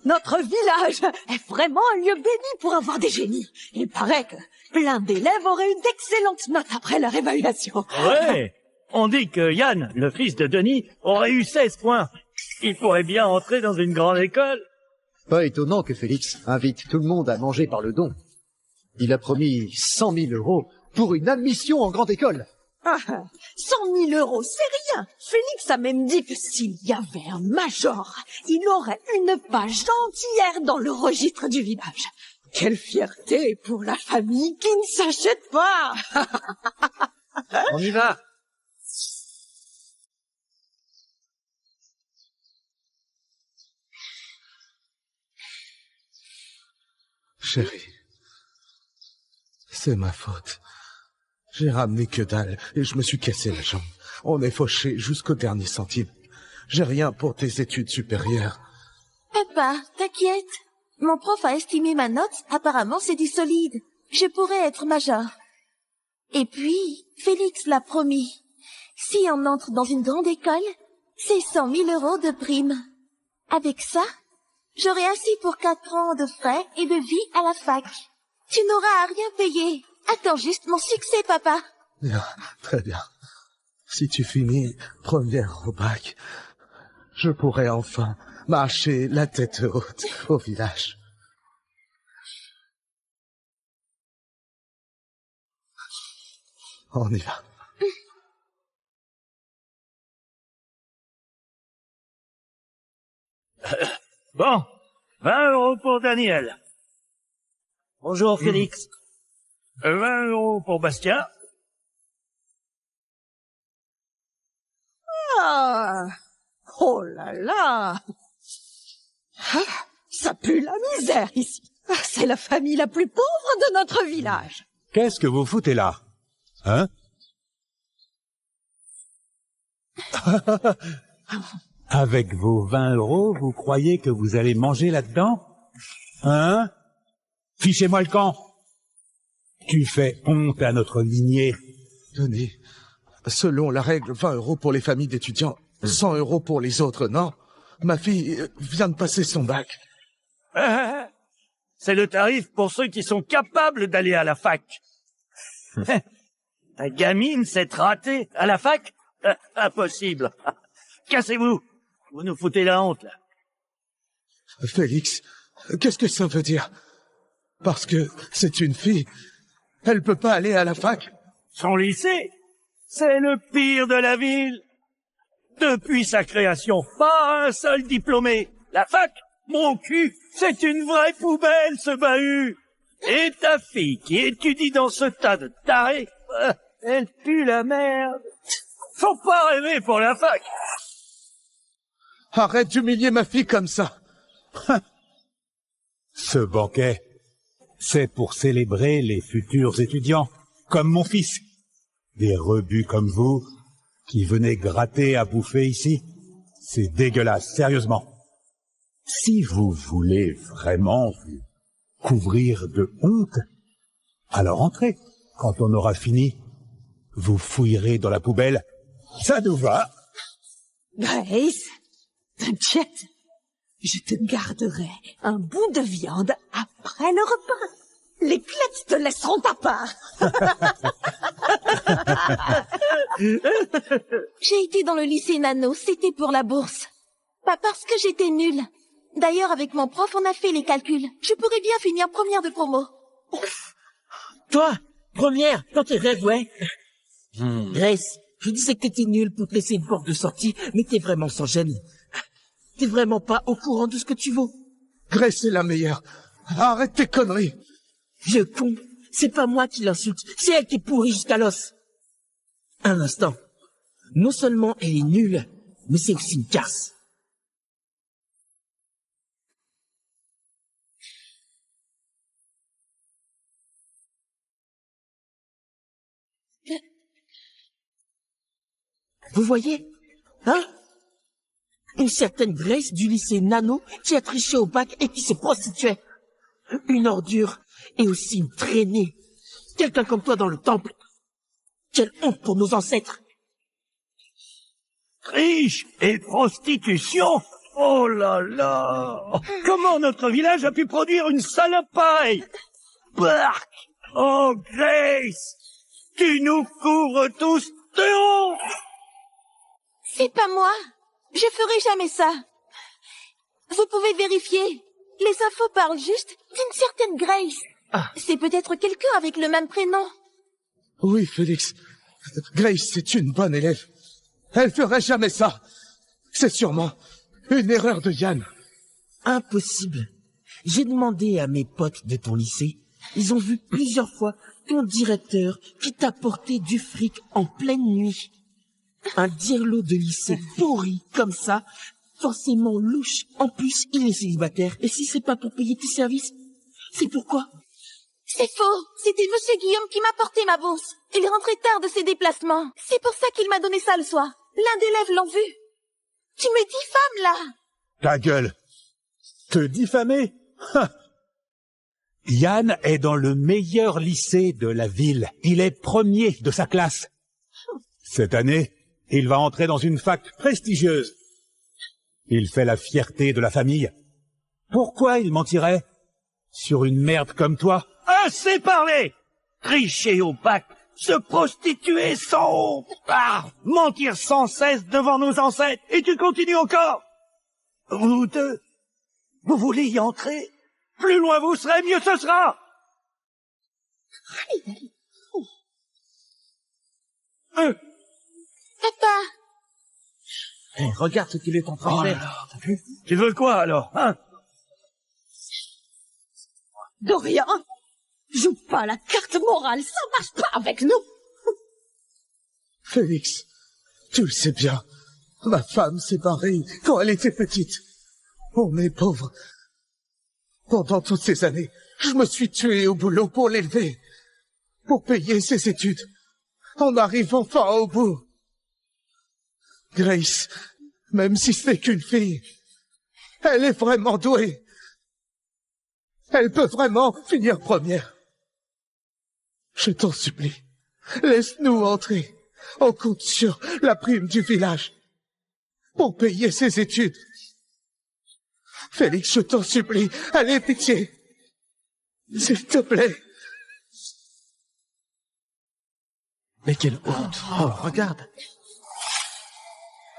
Notre village est vraiment un lieu béni pour avoir des génies. Il paraît que plein d'élèves auraient eu d'excellentes notes après leur évaluation. Ouais. On dit que Yann, le fils de Denis, aurait eu 16 points. Il pourrait bien entrer dans une grande école. Pas étonnant que Félix invite tout le monde à manger par le don. Il a promis 100 000 € pour une admission en grande école. 100 000 €, c'est rien. Félix a même dit que s'il y avait un major, il aurait une page entière dans le registre du village. Quelle fierté pour la famille qui ne s'achète pas. On y va. Chérie, c'est ma faute. J'ai ramené que dalle et je me suis cassé la jambe. On est fauché jusqu'au dernier centime. J'ai rien pour tes études supérieures. Papa, t'inquiète. Mon prof a estimé ma note. Apparemment, c'est du solide. Je pourrais être major. Et puis, Félix l'a promis. Si on entre dans une grande école, c'est 100 000 € de prime. Avec ça, j'aurai assez pour 4 ans de frais et de vie à la fac. Tu n'auras à rien payer. Attends juste mon succès, papa. Bien, très bien. Si tu finis première au bac, je pourrai enfin marcher la tête haute au village. On y va. Bon, 20 € pour Daniel. Bonjour Félix. 20 € pour Bastien. Ah, oh là là. Ça pue la misère ici. C'est la famille la plus pauvre de notre village. Qu'est-ce que vous foutez là? Hein? Avec vos 20 €, vous croyez que vous allez manger là-dedans? Hein? Fichez-moi le camp! Tu fais honte à notre lignée. Denis, selon la règle, 20 € pour les familles d'étudiants, 100 € pour les autres, non? Ma fille vient de passer son bac. C'est le tarif pour ceux qui sont capables d'aller à la fac. Ta gamine s'est ratée à la fac? Impossible. Cassez-vous. Vous nous foutez la honte, là. Félix, qu'est-ce que ça veut dire? Parce que c'est une fille. Elle peut pas aller à la fac. Son lycée, c'est le pire de la ville. Depuis sa création, pas un seul diplômé. La fac, mon cul, c'est une vraie poubelle, ce bahut. Et ta fille qui étudie dans ce tas de tarés, elle pue la merde. Faut pas rêver pour la fac. Arrête d'humilier ma fille comme ça. Ce banquet, c'est pour célébrer les futurs étudiants, comme mon fils. Des rebuts comme vous, qui venaient gratter à bouffer ici. C'est dégueulasse, sérieusement. Si vous voulez vraiment vous couvrir de honte, alors entrez. Quand on aura fini, vous fouillerez dans la poubelle. Ça nous va. Grace, T'inquiète, je te garderai un bout de viande après le repas. Les clettes te laisseront ta part. J'ai été dans le lycée Nano, c'était pour la bourse. Pas parce que j'étais nulle. D'ailleurs, avec mon prof, on a fait les calculs. Je pourrais bien finir première de promo. Toi, première, dans tes rêves, ouais. Grace, je disais que t'étais nulle pour te laisser une porte de sortie, mais t'es vraiment sans gêne. T'es vraiment pas au courant de ce que tu vaux. Grace est la meilleure. Arrête tes conneries. Vieux con, c'est pas moi qui l'insulte, c'est elle qui est pourrie jusqu'à l'os. Un instant. Non seulement elle est nulle, mais c'est aussi une casse. Vous voyez? Hein? Une certaine Grace du lycée Nano qui a triché au bac et qui se prostituait. Une ordure et aussi une traînée. Quelqu'un comme toi dans le temple. Quelle honte pour nos ancêtres. Triche et prostitution. Oh là là. Comment notre village a pu produire une salope pareille? Bark. Oh Grace, tu nous couvres tous de honte. C'est pas moi. Je ferai jamais ça. Vous pouvez vérifier. Les infos parlent juste d'une certaine Grace. C'est peut-être quelqu'un avec le même prénom. Oui, Félix. Grace, c'est une bonne élève. Elle ferait jamais ça. C'est sûrement une erreur de Yann. Impossible. J'ai demandé à mes potes de ton lycée. Ils ont vu plusieurs fois ton directeur qui t'a porté du fric en pleine nuit. Un dirlo de lycée pourri comme ça, forcément louche. En plus, il est célibataire. Et si c'est pas pour payer tes services, c'est pourquoi? C'est faux. C'était Monsieur Guillaume qui m'a porté ma bourse. Il rentrait tard de ses déplacements. C'est pour ça qu'il m'a donné ça le soir. L'un des élèves l'ont vu. Tu me diffames, là. Ta gueule. Te diffamer? Yann est dans le meilleur lycée de la ville. Il est premier de sa classe. Cette année, il va entrer dans une fac prestigieuse. Il fait la fierté de la famille. Pourquoi il mentirait sur une merde comme toi? Assez parlé. Tricher au bac, se prostituer sans honte. Mentir sans cesse devant nos ancêtres. Et tu continues encore. Vous deux, vous voulez y entrer? Plus loin vous serez, mieux ce sera. Papa. Hey, regarde ce qu'il est en train de faire. Tu veux quoi alors, hein? Dorian, joue pas la carte morale, ça marche pas avec nous. Félix, tu le sais bien. Ma femme s'est barrée quand elle était petite. On est pauvre. Pendant toutes ces années, je me suis tué au boulot pour l'élever, pour payer ses études. On arrive enfin au bout. Grace, même si ce n'est qu'une fille, elle est vraiment douée. Elle peut vraiment finir première. Je t'en supplie, laisse-nous entrer. On compte sur la prime du village pour payer ses études. Félix, je t'en supplie, allez, pitié. S'il te plaît. Mais quelle honte. Oh, regarde.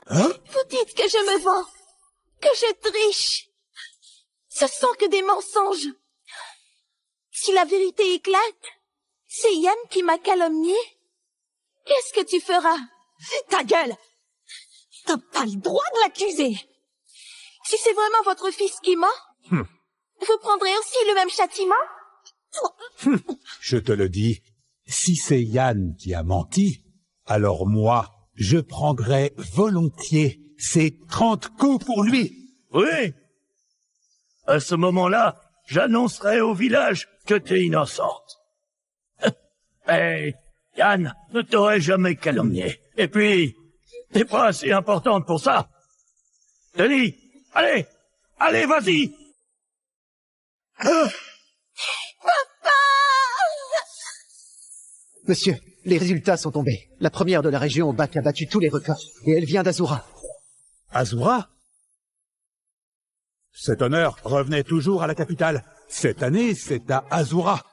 Hein? Vous dites que je me vends, que je triche. Ce sont que des mensonges. Si la vérité éclate, c'est Yann qui m'a calomnié. Qu'est-ce que tu feras? Ta gueule! T'as pas le droit de l'accuser. Si c'est vraiment votre fils qui ment, vous prendrez aussi le même châtiment? Je te le dis, si c'est Yann qui a menti, alors moi, je prendrai volontiers ces 30 coups pour lui. Oui. À ce moment-là, j'annoncerai au village que t'es innocente. Mais Yann ne t'aurait jamais calomnié. Et puis, t'es pas assez importante pour ça. Denis, allez, allez, vas-y. Monsieur, les résultats sont tombés. La première de la région au bac a battu tous les records. Et elle vient d'Azura. Azura? Cet honneur revenait toujours à la capitale. Cette année, c'est à Azura.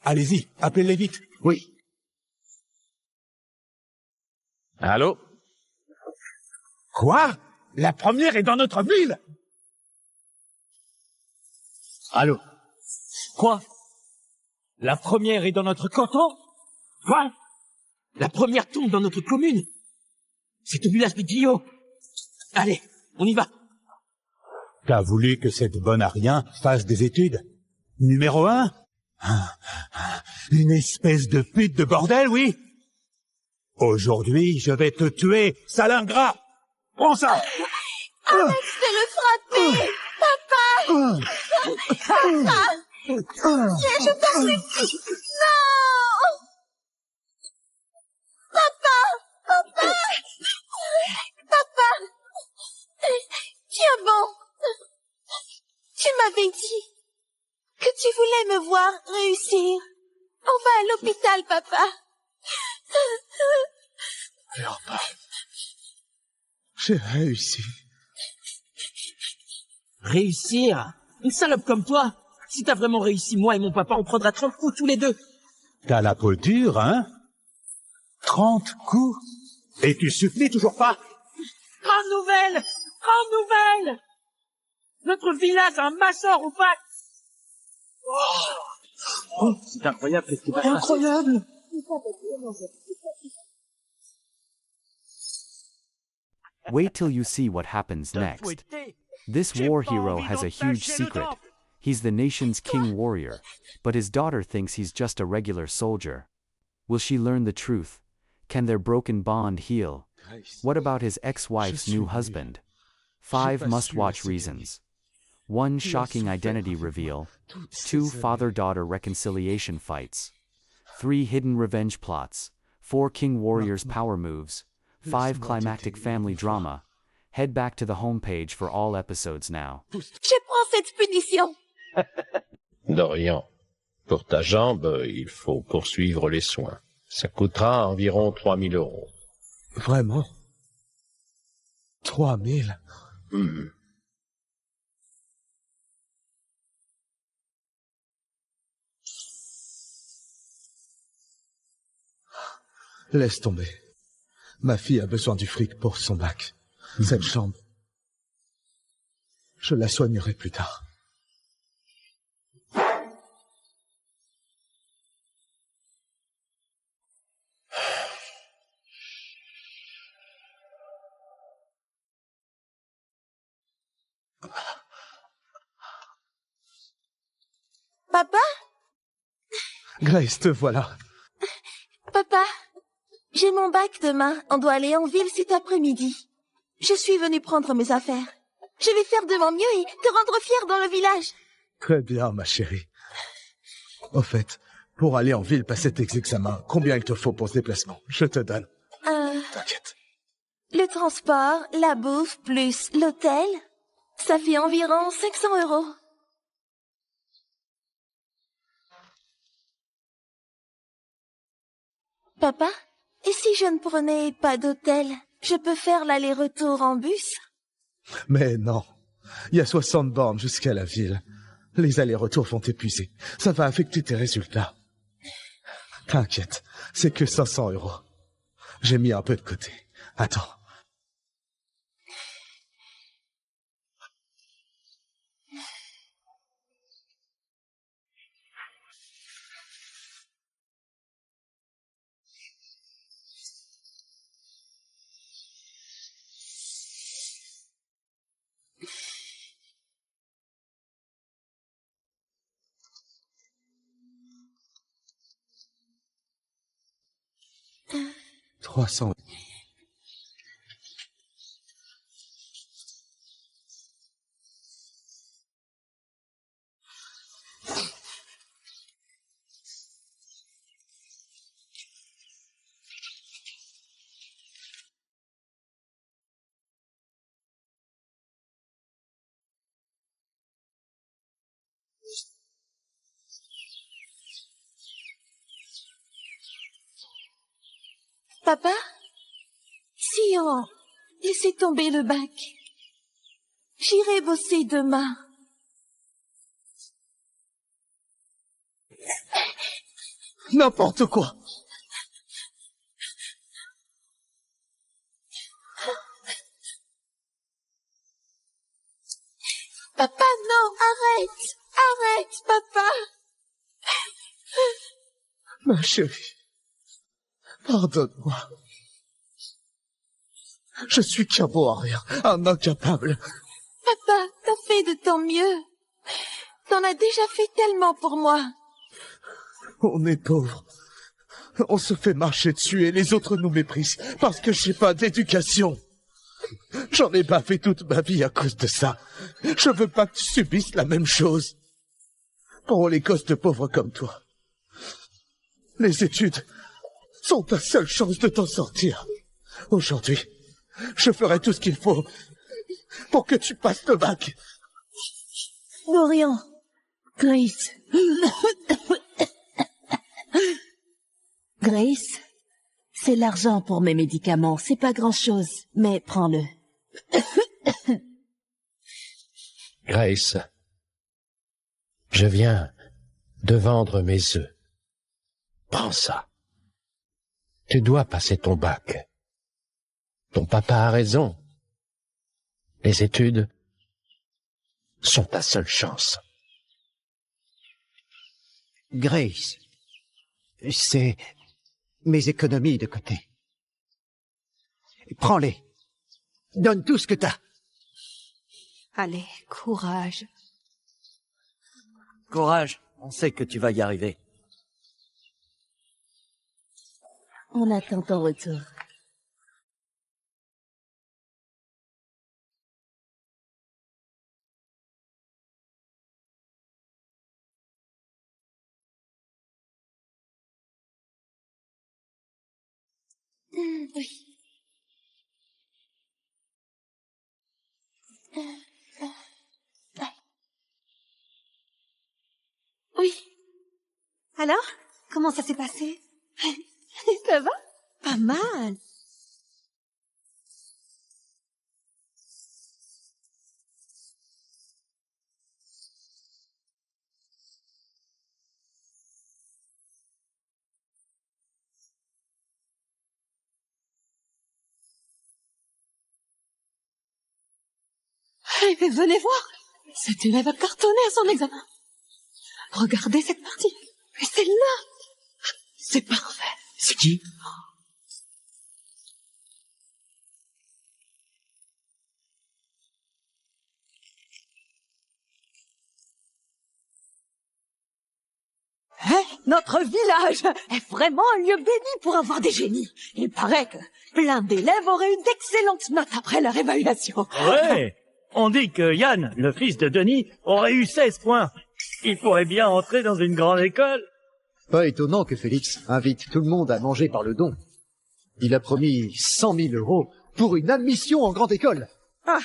Allez-y, appelez-les vite. Oui. Allô? Quoi? La première est dans notre ville? Allô? Quoi? La première est dans notre canton? Quoi? La première tombe dans notre commune? C'est au village de Guillot. Allez, on y va. T'as voulu que cette bonne à rien fasse des études? Numéro 1? Une espèce de pute de bordel, oui? Aujourd'hui, je vais te tuer, sale ingrat! Prends ça! Arrête de le frapper! Papa! Papa! Je t'en supplie! Non! Papa! Papa! Papa! Tiens bon! Tu m'avais dit que tu voulais me voir réussir. On va à l'hôpital, papa. Pleure pas. J'ai réussi. Réussir? Une salope comme toi? Si t'as vraiment réussi, moi et mon papa, on prendra 30 coups tous les deux. T'as la peau dure, hein? 30 coups? Et tu supplies toujours pas? Grande nouvelle! Grande nouvelle! Notre village a un major au bac! Oh, c'est incroyable, qu'est-ce qui va se passer? Incroyable! Wait till you see what happens next. This war hero has a huge secret. He's the nation's king warrior, but his daughter thinks he's just a regular soldier. Will she learn the truth? Can their broken bond heal? What about his ex-wife's new husband? 5 must-watch reasons. 1 shocking identity reveal. 2 father-daughter reconciliation fights. 3 hidden revenge plots. 4 king warriors power moves. 5 climactic family drama. Head back to the homepage for all episodes now. Je prends cette punition. Dorian, pour ta jambe, il faut poursuivre les soins. Ça coûtera environ 3000 euros. Vraiment? 3000? Laisse tomber. Ma fille a besoin du fric pour son bac. Cette jambe, je la soignerai plus tard. Papa? Grace, te voilà. Papa, j'ai mon bac demain. On doit aller en ville cet après-midi. Je suis venue prendre mes affaires. Je vais faire de mon mieux et te rendre fière dans le village. Très bien, ma chérie. Au fait, pour aller en ville passer tes examens, combien il te faut pour ce déplacement? Je te donne. T'inquiète. Le transport, la bouffe, plus l'hôtel, ça fait environ 500 euros. Papa, et si je ne prenais pas d'hôtel, je peux faire l'aller-retour en bus? Mais non. Il y a 60 bornes jusqu'à la ville. Les allers-retours vont t'épuiser. Ça va affecter tes résultats. T'inquiète, c'est que 500 euros. J'ai mis un peu de côté. Attends. « 300. Papa, si on laissait tomber le bac, J'irai bosser demain. N'importe quoi. Papa, non, arrête. Arrête, papa. Ma chérie, pardonne-moi. Je suis qu'un bon à rien, un incapable. Papa, t'as fait de ton mieux. T'en as déjà fait tellement pour moi. On est pauvres. On se fait marcher dessus et les autres nous méprisent parce que j'ai pas d'éducation. J'en ai pas fait toute ma vie à cause de ça. Je veux pas que tu subisses la même chose. Pour les gosses de pauvres comme toi. Les études sont ta seule chance de t'en sortir. Aujourd'hui, je ferai tout ce qu'il faut pour que tu passes le bac. Dorian, Grace. Grace, c'est l'argent pour mes médicaments. C'est pas grand-chose, mais prends-le. Grace, je viens de vendre mes œufs. Prends ça. Tu dois passer ton bac. Ton papa a raison. Les études sont ta seule chance. Grace, c'est mes économies de côté. Prends-les. Donne tout ce que t'as. Allez, courage. Courage, on sait que tu vas y arriver. On attend ton retour. Oui. Oui. Alors, comment ça s'est passé? Ça va? Pas mal. Eh bien, venez voir. Cette élève a cartonné à son examen. Regardez cette partie. Mais c'est là. C'est parfait. C'est qui? Hein? Notre village est vraiment un lieu béni pour avoir des génies. Il paraît que plein d'élèves auraient eu d'excellentes notes après leur évaluation. Ouais. On dit que Yann, le fils de Denis, aurait eu 16 points. Il pourrait bien entrer dans une grande école. Pas étonnant que Félix invite tout le monde à manger par le don. Il a promis 100 000 € pour une admission en grande école. Ah,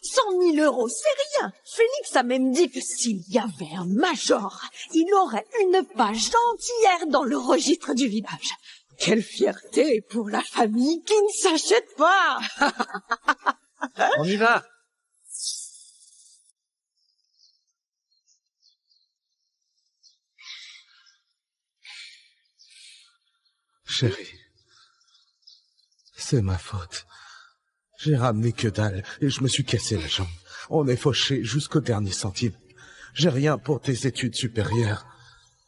100 000 €, c'est rien. Félix a même dit que s'il y avait un major, il aurait une page entière dans le registre du village. Quelle fierté pour la famille qui ne s'achète pas. On y va. Chérie, c'est ma faute. J'ai ramené que dalle et je me suis cassé la jambe. On est fauché jusqu'au dernier centime. J'ai rien pour tes études supérieures.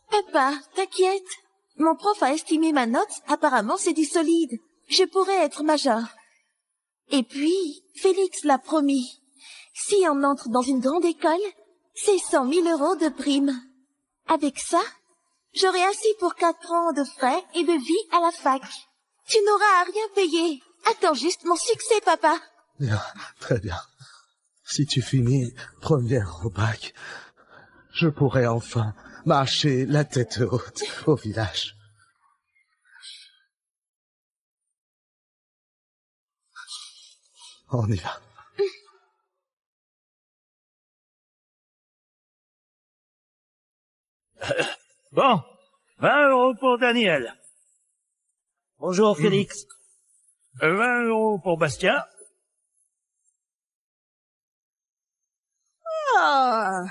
Papa, t'inquiète. Mon prof a estimé ma note. Apparemment, c'est du solide. Je pourrais être major. Et puis, Félix l'a promis. Si on entre dans une grande école, c'est 100 000 € de prime. Avec ça, j'aurai assez pour 4 ans de frais et de vie à la fac. Tu n'auras à rien payer. Attends juste mon succès, papa. Bien, très bien. Si tu finis première au bac, je pourrai enfin marcher la tête haute au village. On y va. Bon, 20 € pour Daniel. Bonjour, Félix. 20 € pour Bastien. Ah!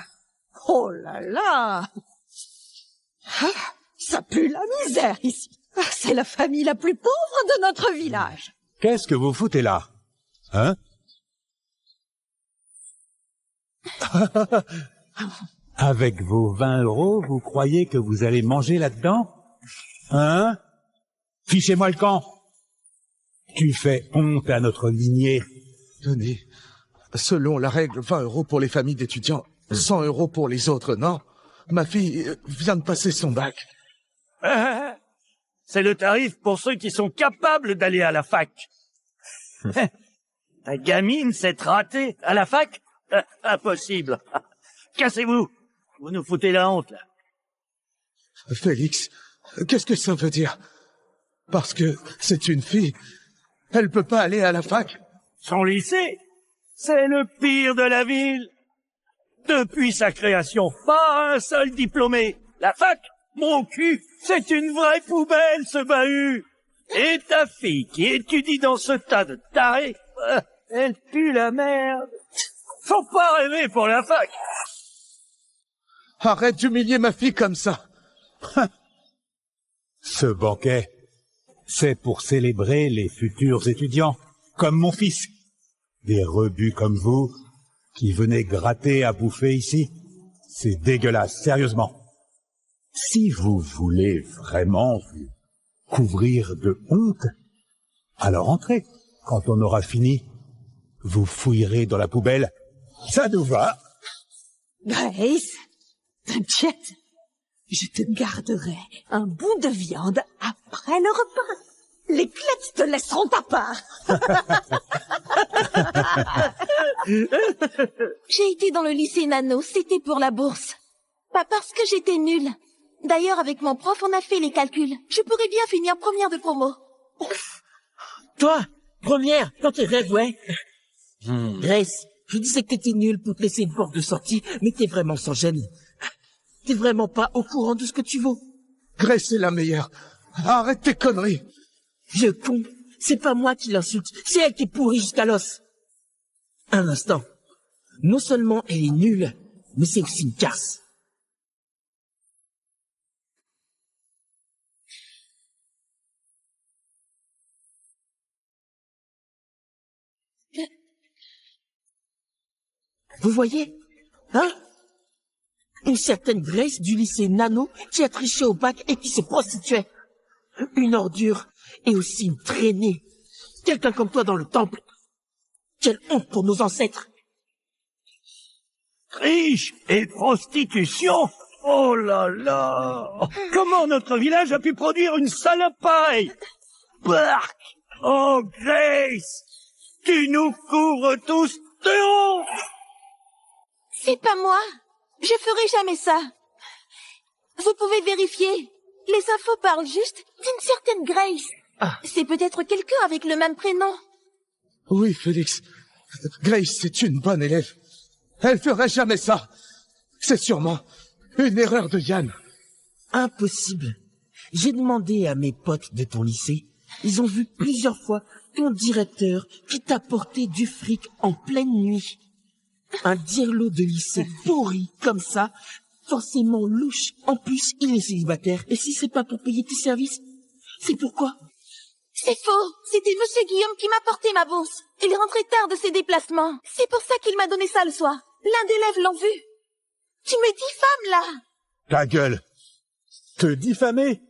Oh là là! Ah, ça pue la misère ici. Ah, c'est la famille la plus pauvre de notre village. Qu'est-ce que vous foutez là? Hein? Avec vos 20 €, vous croyez que vous allez manger là-dedans? Hein? Fichez-moi le camp! Tu fais honte à notre lignée. Tenez, selon la règle, 20 € pour les familles d'étudiants, 100 € pour les autres, non? Ma fille vient de passer son bac. C'est le tarif pour ceux qui sont capables d'aller à la fac. Ta gamine s'est ratée à la fac? Impossible. Cassez-vous. Vous nous foutez la honte, là. Félix, qu'est-ce que ça veut dire? Parce que c'est une fille, elle peut pas aller à la fac? Son lycée, c'est le pire de la ville. Depuis sa création, pas un seul diplômé. La fac, mon cul, c'est une vraie poubelle, ce bahut. Et ta fille qui étudie dans ce tas de tarés, elle pue la merde. Faut pas rêver pour la fac. Arrête d'humilier ma fille comme ça. Ce banquet, c'est pour célébrer les futurs étudiants, comme mon fils. Des rebuts comme vous, qui venaient gratter à bouffer ici. C'est dégueulasse, sérieusement. Si vous voulez vraiment vous couvrir de honte, alors entrez. Quand on aura fini, vous fouillerez dans la poubelle. Ça nous va. Grace, t'inquiète. Je te garderai un bout de viande après le repas. Les clettes te laisseront ta part. J'ai été dans le lycée Nano, c'était pour la bourse. Pas parce que j'étais nulle. D'ailleurs, avec mon prof, on a fait les calculs. Je pourrais bien finir première de promo. Toi, première, dans tes rêves, ouais. Grace, je disais que t'étais nulle pour te laisser une porte de sortie, mais t'es vraiment sans gêne. T'es vraiment pas au courant de ce que tu vaux. Grace est la meilleure. Arrête tes conneries. Vieux con, c'est pas moi qui l'insulte, c'est elle qui est pourrie jusqu'à l'os. Un instant. Non seulement elle est nulle, mais c'est aussi une casse. Vous voyez? Hein? Une certaine Grace du lycée Nano qui a triché au bac et qui se prostituait. Une ordure et aussi une traînée. Quelqu'un comme toi dans le temple. Quelle honte pour nos ancêtres. Triche et prostitution? Oh là là! Comment notre village a pu produire une salope pareille? Bark! Oh Grace! Tu nous couvres tous de honte! C'est pas moi. Je ferai jamais ça. Vous pouvez vérifier. Les infos parlent juste d'une certaine Grace. C'est peut-être quelqu'un avec le même prénom. Oui, Félix. Grace, c'est une bonne élève. Elle ferait jamais ça. C'est sûrement une erreur de Yann. Impossible. J'ai demandé à mes potes de ton lycée. Ils ont vu plusieurs fois ton directeur qui t'a porté du fric en pleine nuit. Un dirlo de lycée pourri comme ça, forcément louche. En plus, il est célibataire. Et si c'est pas pour payer tes services, c'est pourquoi? C'est faux. C'était Monsieur Guillaume qui m'a porté ma bourse. Il rentrait tard de ses déplacements. C'est pour ça qu'il m'a donné ça le soir. L'un des élèves l'ont vu. Tu me diffames, là. Ta gueule. Te diffamer?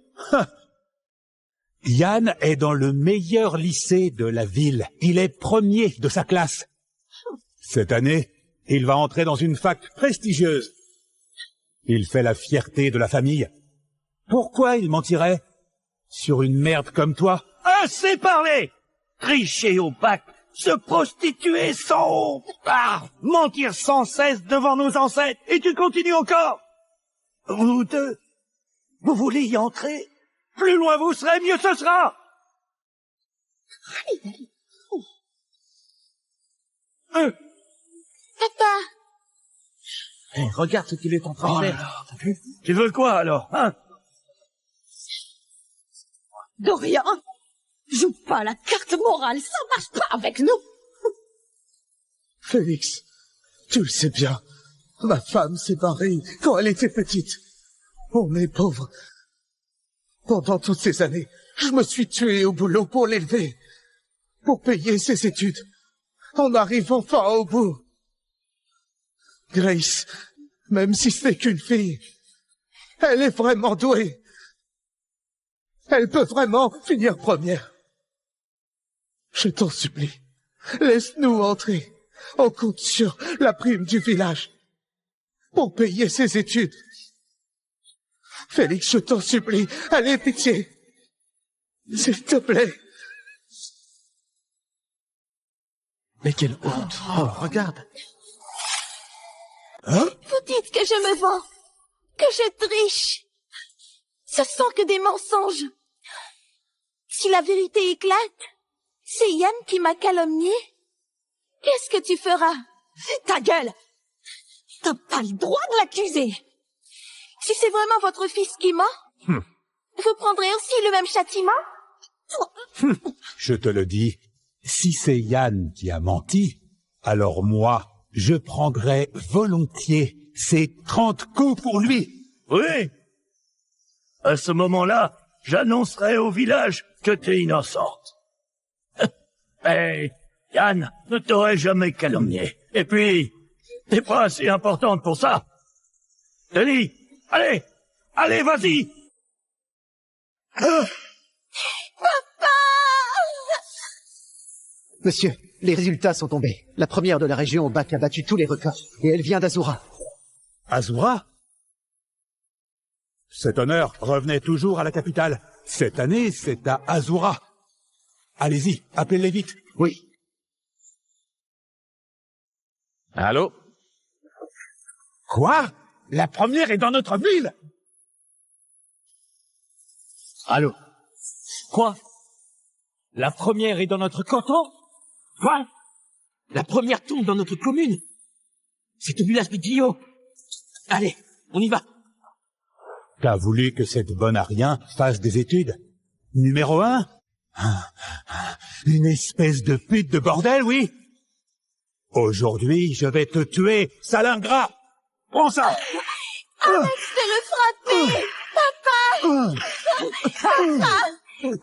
Yann est dans le meilleur lycée de la ville. Il est premier de sa classe. Cette année, il va entrer dans une fac prestigieuse. Il fait la fierté de la famille. Pourquoi il mentirait sur une merde comme toi? Assez parlé! Tricher au bac, se prostituer sans honte, mentir sans cesse devant nos ancêtres, et tu continues encore! Vous deux, vous voulez y entrer? Plus loin vous serez, mieux ce sera! Papa! Hey, regarde ce qu'il est en train de faire. Tu veux quoi alors, hein? Dorian, joue pas la carte morale, ça marche pas avec nous. Félix, tu le sais bien. Ma femme s'est barrée quand elle était petite. On est pauvre. Pendant toutes ces années, je me suis tué au boulot pour l'élever, pour payer ses études. On arrive enfin au bout. Grace, même si ce n'est qu'une fille, elle est vraiment douée. Elle peut vraiment finir première. Je t'en supplie, laisse-nous entrer. On compte sur la prime du village pour payer ses études. Félix, je t'en supplie, allez, pitié. S'il te plaît. Mais quelle honte. Oh, regarde. Hein? Vous dites que je me vends, que je triche. Ce sont que des mensonges. Si la vérité éclate, c'est Yann qui m'a calomnié. Qu'est-ce que tu feras? Ta gueule! T'as pas le droit de l'accuser! Si c'est vraiment votre fils qui ment, vous prendrez aussi le même châtiment? Je te le dis, si c'est Yann qui a menti, alors moi, je prendrai volontiers ces 30 coups pour lui. Oui. À ce moment-là, j'annoncerai au village que t'es innocente. Mais Yann ne t'aurait jamais calomnié. Et puis, t'es pas assez importante pour ça. Denis, allez, allez, vas-y. Monsieur, les résultats sont tombés. La première de la région au bac a battu tous les records. Et elle vient d'Azura. Azura? Cet honneur revenait toujours à la capitale. Cette année, c'est à Azura. Allez-y, appelez-les vite. Oui. Allô? Quoi? La première est dans notre ville? Allô? Quoi? La première est dans notre canton? Quoi? La première tombe dans notre commune? C'est au village de Guillot. Allez, on y va. T'as voulu que cette bonne à rien fasse des études? Numéro 1? Une espèce de pute de bordel, oui? Aujourd'hui, je vais te tuer, sale ingrat! Prends ça! Arrête de le frapper! Papa! Papa! Je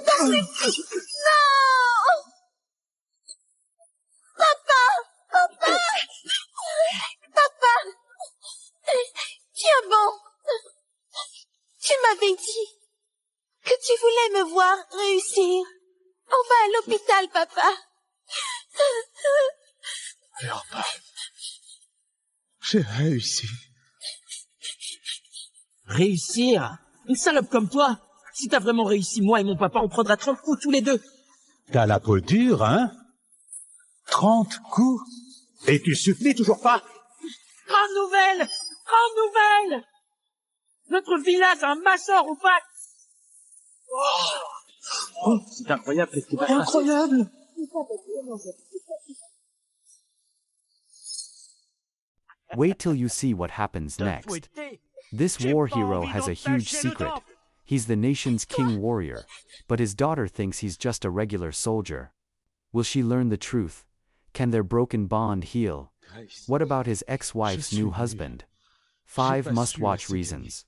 t'en supplie! Non! Papa! Papa! Papa! Tiens bon! Tu m'avais dit que tu voulais me voir réussir. On va à l'hôpital, papa. Enfin, j'ai réussi. Réussir? Une salope comme toi? Si t'as vraiment réussi, moi et mon papa, on prendra 30 coups tous les deux. T'as la peau dure, hein? 30 coups? Et tu supplies toujours pas? Grande nouvelle! Grande nouvelle! Notre village a un major au bac! Oh, c'est incroyable ce qui va se passer. Incroyable! Wait till you see what happens next. This war hero has a huge secret. He's the nation's king warrior, but his daughter thinks he's just a regular soldier. Will she learn the truth? Can their broken bond heal? What about his ex-wife's new husband? 5 must-watch reasons.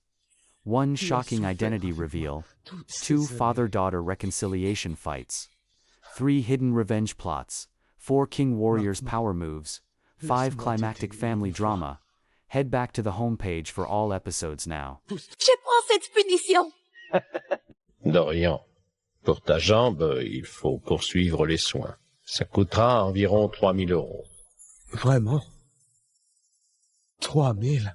1 shocking identity reveal. 2 father-daughter reconciliation fights. 3 hidden revenge plots. 4 king warriors power moves. 5 climactic family drama. Head back to the homepage for all episodes now. Je prends cette punition. Dorian, pour ta jambe, il faut poursuivre les soins. Ça coûtera environ 3000 €. Vraiment? 3000?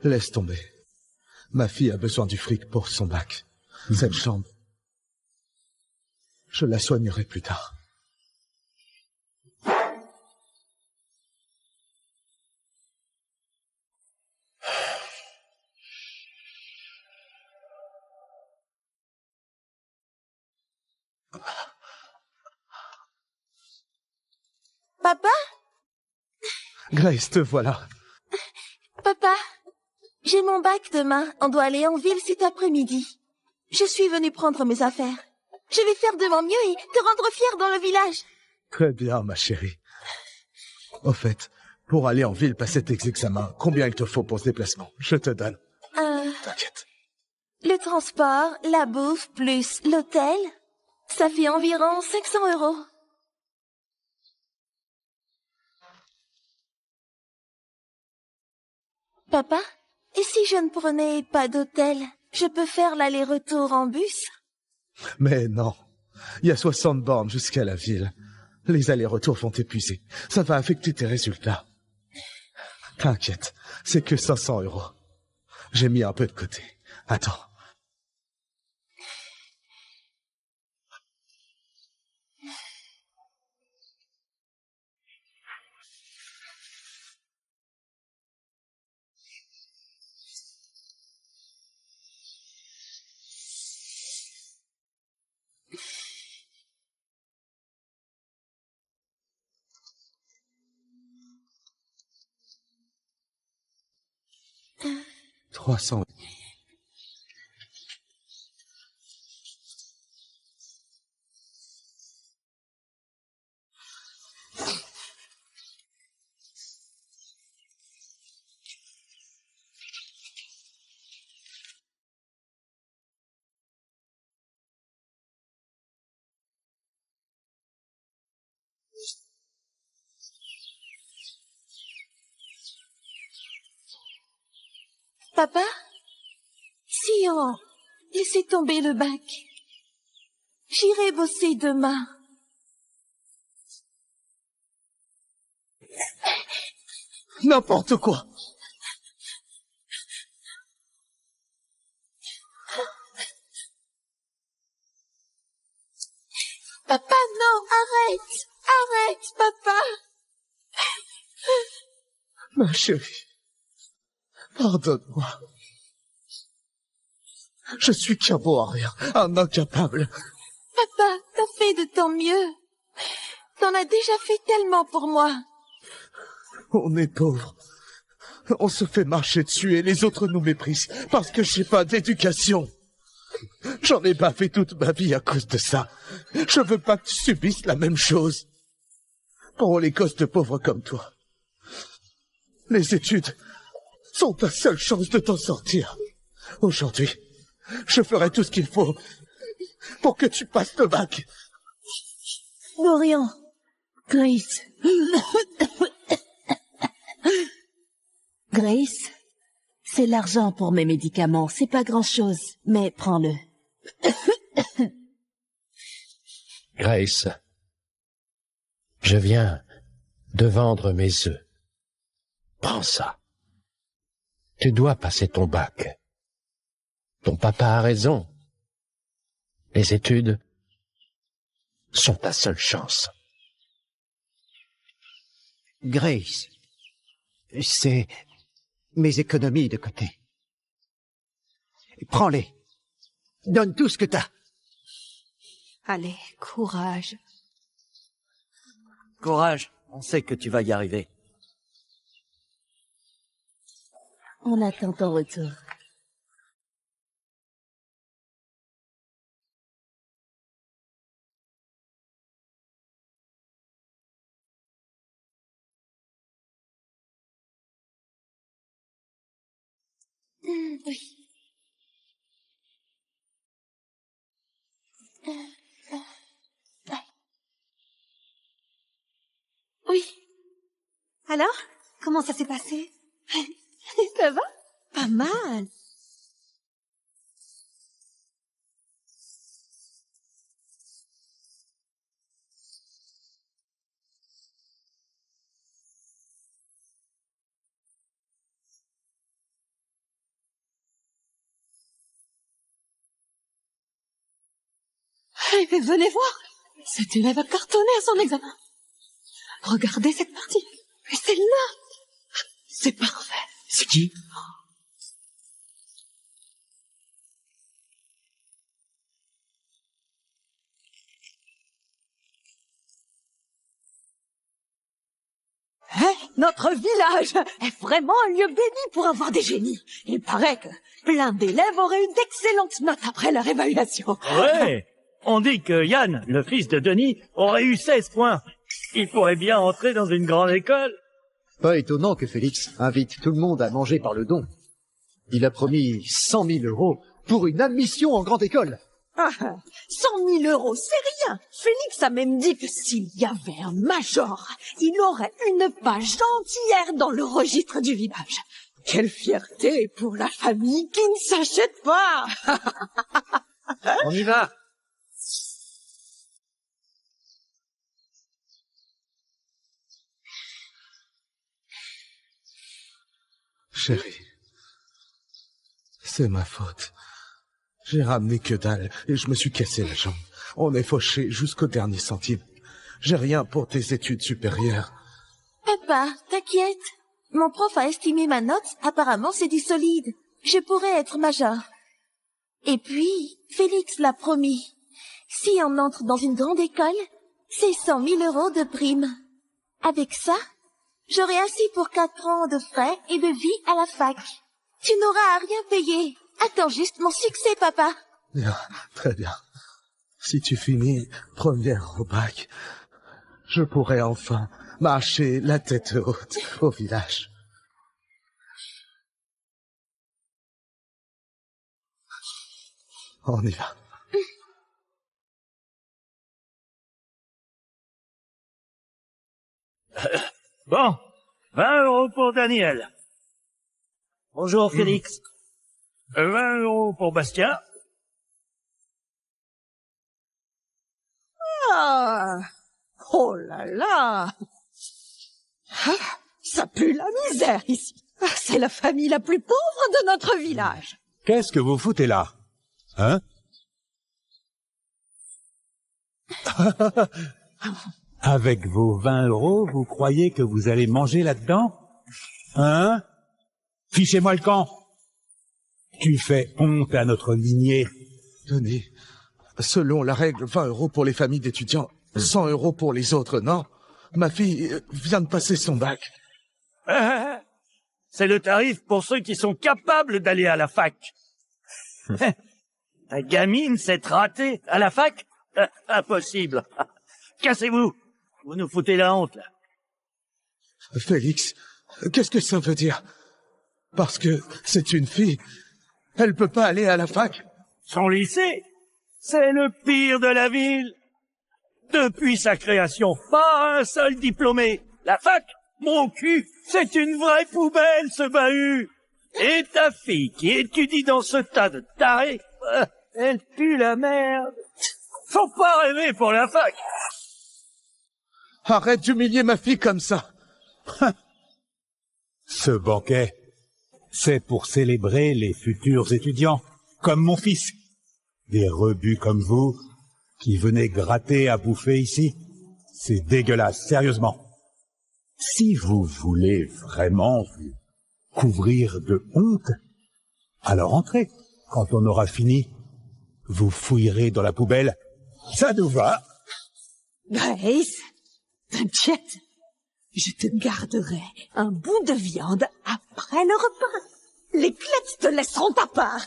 Laisse tomber. Ma fille a besoin du fric pour son bac. Cette jambe, je la soignerai plus tard. Papa? Grace, te voilà. Papa, j'ai mon bac demain. On doit aller en ville cet après-midi. Je suis venue prendre mes affaires. Je vais faire de mon mieux et te rendre fière dans le village. Très bien, ma chérie. Au fait, pour aller en ville passer tes examens, combien il te faut pour ce déplacement? Je te donne. T'inquiète. Le transport, la bouffe, plus l'hôtel, ça fait environ 500 €. Papa, et si je ne prenais pas d'hôtel, je peux faire l'aller-retour en bus? Mais non. Il y a 60 bornes jusqu'à la ville. Les allers-retours vont t'épuiser. Ça va affecter tes résultats. T'inquiète, c'est que 500 €. J'ai mis un peu de côté. Attends. « 300. Papa, si on laissait tomber le bac, j'irai bosser demain. N'importe quoi. Papa, non, arrête, arrête, papa. Ma chérie, pardonne-moi. Je suis qu'un bon à rien, un incapable. Papa, t'as fait de ton mieux. T'en as déjà fait tellement pour moi. On est pauvres. On se fait marcher dessus et les autres nous méprisent parce que j'ai pas d'éducation. J'en ai pas fait toute ma vie à cause de ça. Je veux pas que tu subisses la même chose. Pour les gosses de pauvres comme toi, les études sont ta seule chance de t'en sortir. Aujourd'hui, je ferai tout ce qu'il faut pour que tu passes le bac. Dorian, Grace. Grace, c'est l'argent pour mes médicaments. C'est pas grand-chose, mais prends-le. Grace, je viens de vendre mes œufs. Prends ça. Tu dois passer ton bac. Ton papa a raison. Les études sont ta seule chance. Grace, c'est mes économies de côté. Prends-les. Donne tout ce que t'as. Allez, courage. Courage, on sait que tu vas y arriver. On attend ton retour. Oui. Oui. Alors, comment ça s'est passé? Ça va? Pas mal. Eh, venez voir. Cet élève a cartonné à son examen. Regardez cette partie. Et c'est là. C'est parfait. C'est qui? Hein? Notre village est vraiment un lieu béni pour avoir des génies. Il paraît que plein d'élèves auraient eu d'excellentes notes après leur évaluation. Ouais. On dit que Yann, le fils de Denis, aurait eu 16 points. Il pourrait bien entrer dans une grande école. Pas étonnant que Félix invite tout le monde à manger par le don. Il a promis 100 000 € pour une admission en grande école. 100 000 €, c'est rien. Félix a même dit que s'il y avait un major, il aurait une page entière dans le registre du village. Quelle fierté pour la famille qui ne s'achète pas. On y va. Chérie, c'est ma faute. J'ai ramené que dalle et je me suis cassé la jambe. On est fauché jusqu'au dernier centime. J'ai rien pour tes études supérieures. Papa, t'inquiète. Mon prof a estimé ma note, apparemment c'est du solide. Je pourrais être major. Et puis, Félix l'a promis. Si on entre dans une grande école, c'est 100 000 € de prime. Avec ça, j'aurai assez pour 4 ans de frais et de vie à la fac. Tu n'auras à rien payer. Attends juste mon succès, papa. Bien, très bien. Si tu finis première au bac, je pourrai enfin marcher la tête haute au village. On y va. Bon, 20 € pour Daniel. Bonjour, Félix. 20 € pour Bastien. Ah. Oh là là. Ah, ça pue la misère ici. Ah, c'est la famille la plus pauvre de notre village. Qu'est-ce que vous foutez là? Hein? Avec vos 20 €, vous croyez que vous allez manger là-dedans? Hein? Fichez-moi le camp! Tu fais honte à notre lignée. Denis, selon la règle, 20 € pour les familles d'étudiants, 100 € pour les autres, non? Ma fille vient de passer son bac. C'est le tarif pour ceux qui sont capables d'aller à la fac. Ta gamine s'est ratée à la fac? Impossible. Cassez-vous. Vous nous foutez la honte, là. Félix, qu'est-ce que ça veut dire? Parce que c'est une fille, elle peut pas aller à la fac? Son lycée, c'est le pire de la ville. Depuis sa création, pas un seul diplômé. La fac, mon cul, c'est une vraie poubelle, ce bahut. Et ta fille qui étudie dans ce tas de tarés, elle pue la merde. Faut pas rêver pour la fac. Arrête d'humilier ma fille comme ça. Ce banquet, c'est pour célébrer les futurs étudiants, comme mon fils. Des rebuts comme vous, qui venez gratter à bouffer ici. C'est dégueulasse, sérieusement. Si vous voulez vraiment vous couvrir de honte, alors entrez. Quand on aura fini, vous fouillerez dans la poubelle. Ça nous va. Grace, t'inquiète. Je te garderai un bout de viande après le repas. Les clettes te laisseront ta part.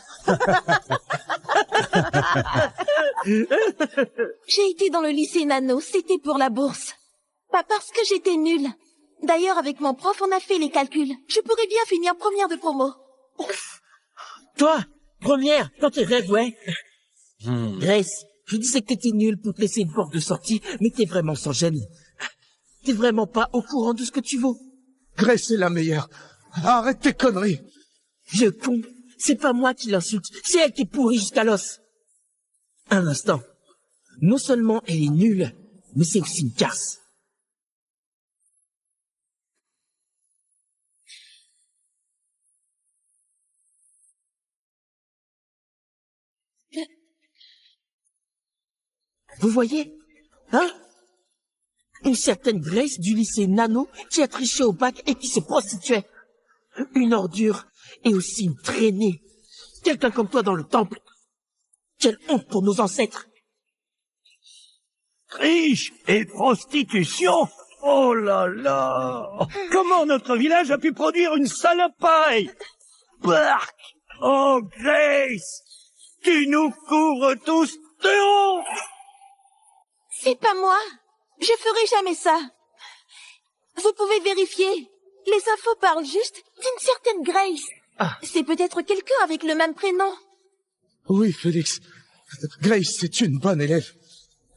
J'ai été dans le lycée Nano, c'était pour la bourse. Pas parce que j'étais nulle. D'ailleurs, avec mon prof, on a fait les calculs. Je pourrais bien finir première de promo. Toi, première, dans tes rêves, ouais. Grace, je disais que t'étais nulle pour te laisser une porte de sortie, mais t'es vraiment sans gêne. T'es vraiment pas au courant de ce que tu vaux. Grace est la meilleure. Arrête tes conneries. Vieux con, c'est pas moi qui l'insulte, c'est elle qui est pourrie jusqu'à l'os. Un instant. Non seulement elle est nulle, mais c'est aussi une casse. Vous voyez? Hein? Une certaine Grace du lycée Nano qui a triché au bac et qui se prostituait. Une ordure et aussi une traînée. Quelqu'un comme toi dans le temple. Quelle honte pour nos ancêtres. Triche et prostitution? Oh là là! Comment notre village a pu produire une salope pareille? Bark! Oh, Grace! Tu nous couvres tous de honte! C'est pas moi. Je ferai jamais ça. Vous pouvez vérifier. Les infos parlent juste d'une certaine Grace. C'est peut-être quelqu'un avec le même prénom. Oui, Félix. Grace, c'est une bonne élève.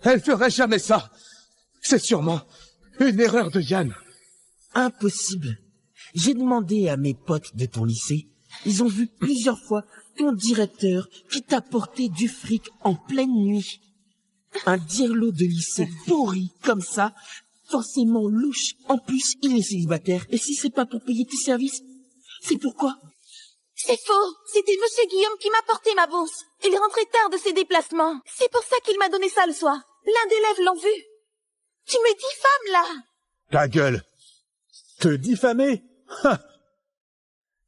Elle ferait jamais ça. C'est sûrement une erreur de Yann. Impossible. J'ai demandé à mes potes de ton lycée. Ils ont vu plusieurs fois ton directeur qui t'a porté du fric en pleine nuit. Un dirlo de lycée pourri comme ça, forcément louche. En plus, il est célibataire. Et si c'est pas pour payer tes services, c'est pourquoi? C'est faux. C'était Monsieur Guillaume qui m'a porté ma bourse. Il rentrait tard de ses déplacements. C'est pour ça qu'il m'a donné ça le soir. L'un des élèves l'ont vu. Tu me diffames, là. Ta gueule. Te diffamer?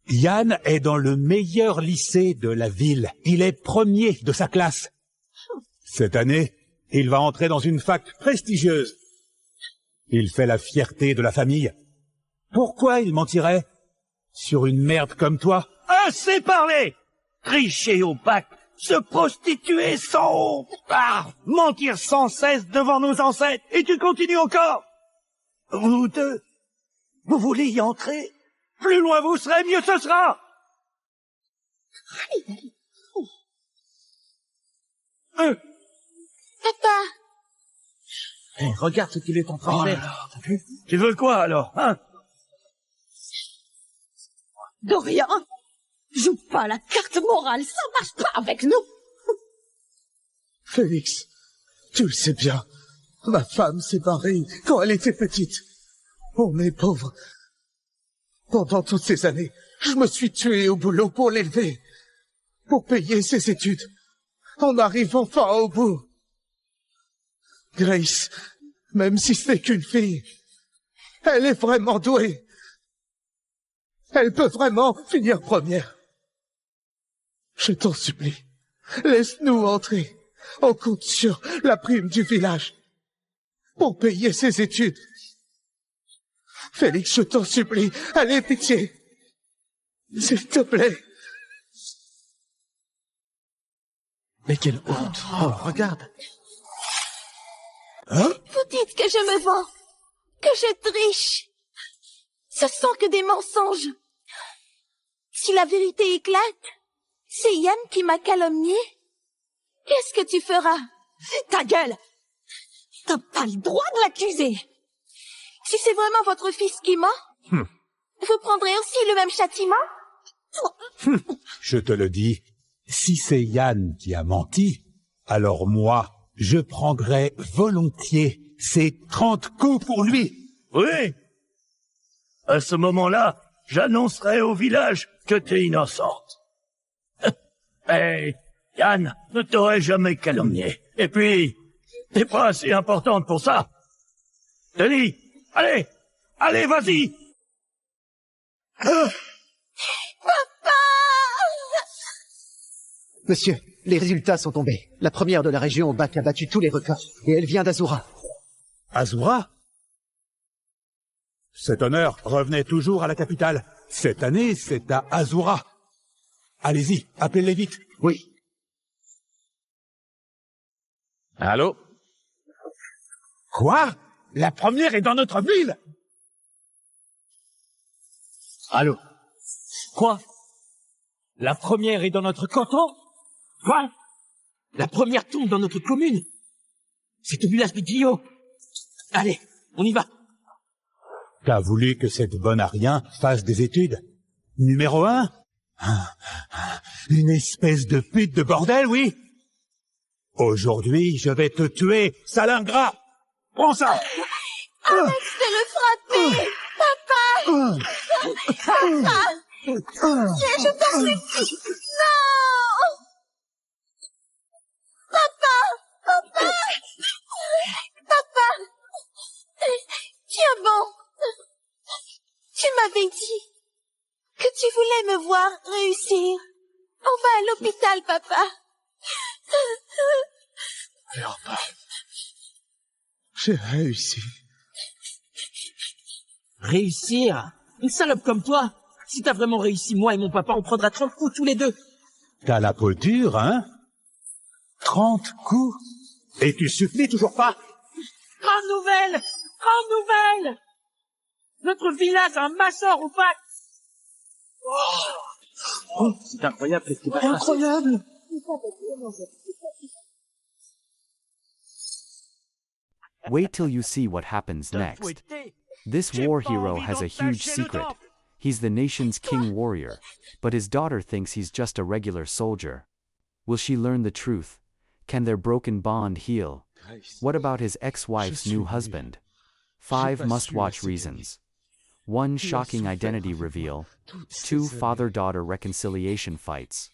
Yann est dans le meilleur lycée de la ville. Il est premier de sa classe. Cette année, il va entrer dans une fac prestigieuse. Il fait la fierté de la famille. Pourquoi il mentirait sur une merde comme toi? Assez parlé! Tricher au bac, se prostituer sans honte, mentir sans cesse devant nos ancêtres, et tu continues encore! Vous deux, vous voulez y entrer? Plus loin vous serez, mieux ce sera! Papa! Hey, regarde ce qu'il est en train de faire. Tu veux quoi alors, hein? Dorian, joue pas la carte morale, ça marche pas avec nous. Félix, tu le sais bien. Ma femme s'est barrée quand elle était petite. On est pauvre. Pendant toutes ces années, je me suis tué au boulot pour l'élever, pour payer ses études. On arrive enfin au bout. Grace, même si ce n'est qu'une fille, elle est vraiment douée. Elle peut vraiment finir première. Je t'en supplie, laisse-nous entrer. On compte sur la prime du village pour payer ses études. Félix, je t'en supplie, allez, pitié. S'il te plaît. Mais quelle honte. Oh, regarde. Hein? Vous dites que je me vends, que je triche. Ce sont que des mensonges. Si la vérité éclate, c'est Yann qui m'a calomnié. Qu'est-ce que tu feras? Ta gueule! T'as pas le droit de l'accuser. Si c'est vraiment votre fils qui ment, vous prendrez aussi le même châtiment? Je te le dis, si c'est Yann qui a menti, alors moi, je prendrai volontiers ces 30 coups pour lui. Oui. À ce moment-là, j'annoncerai au village que t'es innocente. Mais Yann ne t'aurait jamais calomnié. Et puis, t'es pas assez importante pour ça. Denis, allez, allez, vas-y. Papa! Monsieur, les résultats sont tombés. La première de la région au bac a battu tous les records. Et elle vient d'Azura. Azura? Cet honneur revenait toujours à la capitale. Cette année, c'est à Azura. Allez-y, appelez-les vite. Oui. Allô? Quoi? La première est dans notre ville? Allô? Quoi? La première est dans notre canton? Quoi? La première tombe dans notre commune? C'est au village de Guillaume. Allez, on y va. T'as voulu que cette bonne à rien fasse des études? Numéro 1? Une espèce de pute de bordel, oui? Aujourd'hui, je vais te tuer, sale ingrat! Prends ça! Arrête de le frapper! Papa! Papa! Je t'en supplie! Non! Papa! Papa! Papa! Tiens bon! Tu m'avais dit que tu voulais me voir réussir. On va à l'hôpital, papa. Et enfin, j'ai réussi. Réussir? Une salope comme toi? Si t'as vraiment réussi, moi et mon papa, on prendra 30 coups tous les deux. T'as la peau dure, hein? 30 coups? Et tu supplies toujours pas? Grande nouvelle! Grande nouvelle! Notre village a un major au bac! Oh, c'est incroyable, qu'est-ce qui va se passer? Incroyable! Wait till you see what happens next. This war hero has a huge secret. He's the nation's king warrior, but his daughter thinks he's just a regular soldier. Will she learn the truth? Can their broken bond heal? What about his ex-wife's new husband? 5 must-watch reasons. 1 shocking identity reveal. 2 father-daughter reconciliation fights.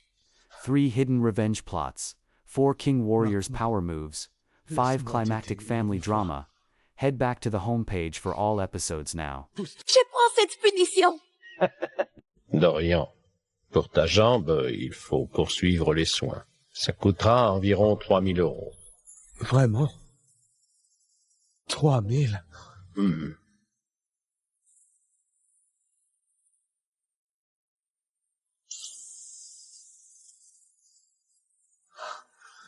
3 hidden revenge plots. 4 king warriors power moves. 5 climactic family drama. Head back to the homepage for all episodes now. Je prends cette punition. Dorian, pour ta jambe, il faut poursuivre les soins. Ça coûtera environ 3000 €. Vraiment? 3000?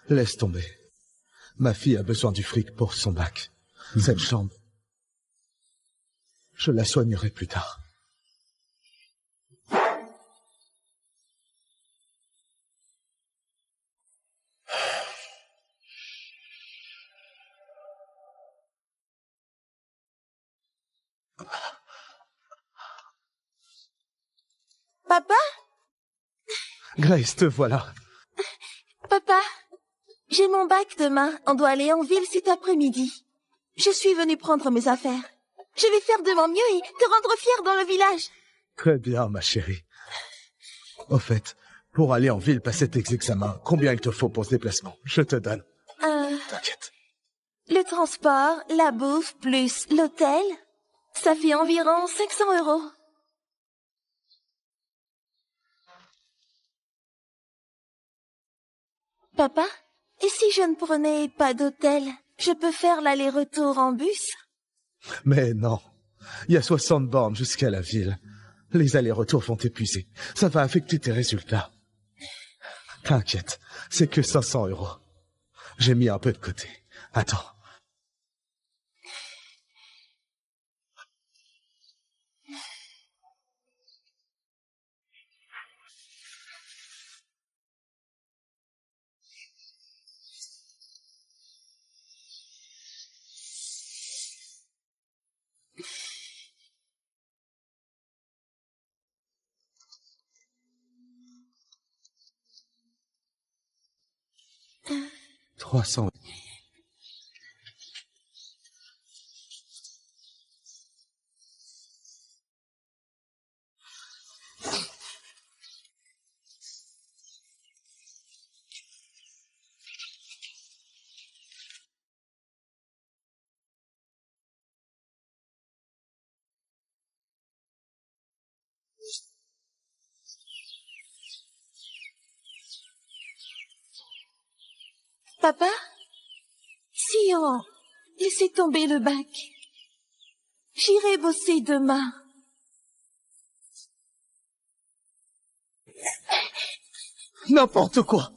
Laisse tomber. Ma fille a besoin du fric pour son bac. Cette jambe, je la soignerai plus tard. Papa? Grace, te voilà. Papa, j'ai mon bac demain. On doit aller en ville cet après-midi. Je suis venue prendre mes affaires. Je vais faire de mon mieux et te rendre fière dans le village. Très bien, ma chérie. Au fait, pour aller en ville passer tes examens, combien il te faut pour ce déplacement? Je te donne. T'inquiète. Le transport, la bouffe, plus l'hôtel, ça fait environ 500 €. Papa, et si je ne prenais pas d'hôtel, je peux faire l'aller-retour en bus? Mais non. Il y a 60 bornes jusqu'à la ville. Les allers-retours vont t'épuiser. Ça va affecter tes résultats. T'inquiète, c'est que 500 €. J'ai mis un peu de côté. Attends. « 300 €. Papa, si on laissait tomber le bac, j'irai bosser demain. N'importe quoi.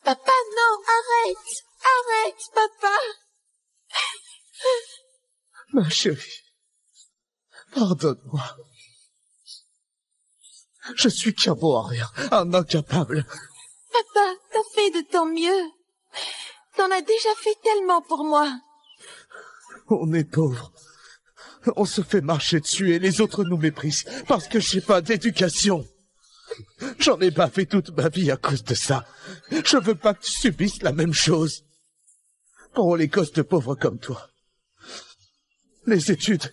Papa, non, arrête, arrête, papa. Ma chérie, pardonne-moi. Je suis qu'un bon à rien, un incapable. Papa, t'as fait de ton mieux. T'en as déjà fait tellement pour moi. On est pauvres. On se fait marcher dessus et les autres nous méprisent parce que j'ai pas d'éducation. J'en ai pas fait toute ma vie à cause de ça. Je veux pas que tu subisses la même chose. Pour les gosses de pauvres comme toi. Les études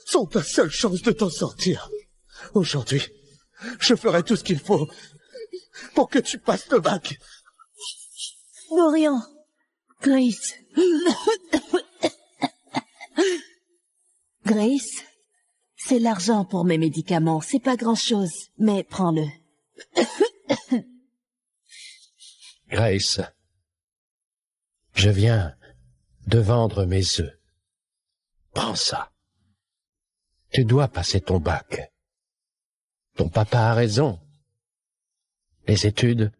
sont ta seule chance de t'en sortir. Aujourd'hui, je ferai tout ce qu'il faut pour que tu passes le bac. Dorian, Grace. Grace, c'est l'argent pour mes médicaments. C'est pas grand-chose, mais prends-le. Grace, je viens de vendre mes œufs. Prends ça. Tu dois passer ton bac. Ton papa a raison. Les études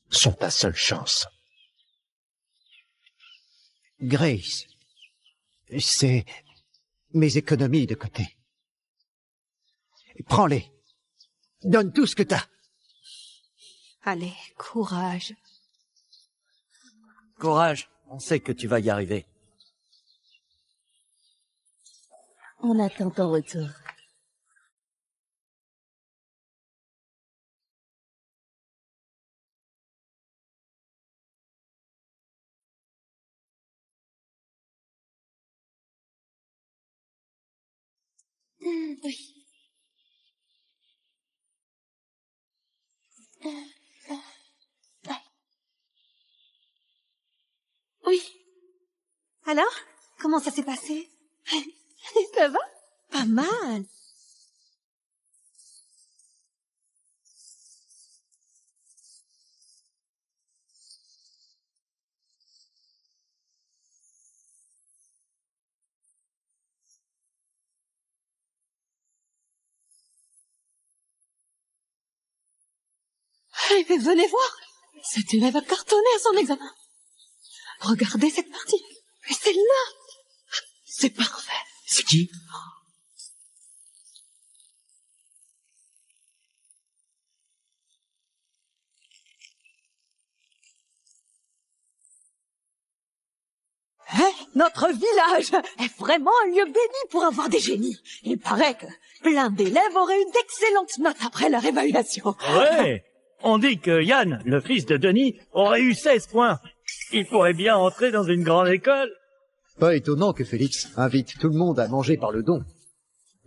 sont ta seule chance. Grace, c'est mes économies de côté. Prends-les. Donne tout ce que t'as. Allez, courage. Courage, on sait que tu vas y arriver. On attend ton retour. Oui. Oui. Alors, comment ça s'est passé? Ça va? Pas mal. Venez voir. Cette élève a cartonné à son examen. Regardez cette partie. Et celle-là. C'est parfait. C'est qui? Hein? Notre village est vraiment un lieu béni pour avoir des génies. Il paraît que plein d'élèves auraient eu d'excellentes notes après leur évaluation. Ouais. On dit que Yann, le fils de Denis, aurait eu 16 points. Il pourrait bien entrer dans une grande école. Pas étonnant que Félix invite tout le monde à manger par le don.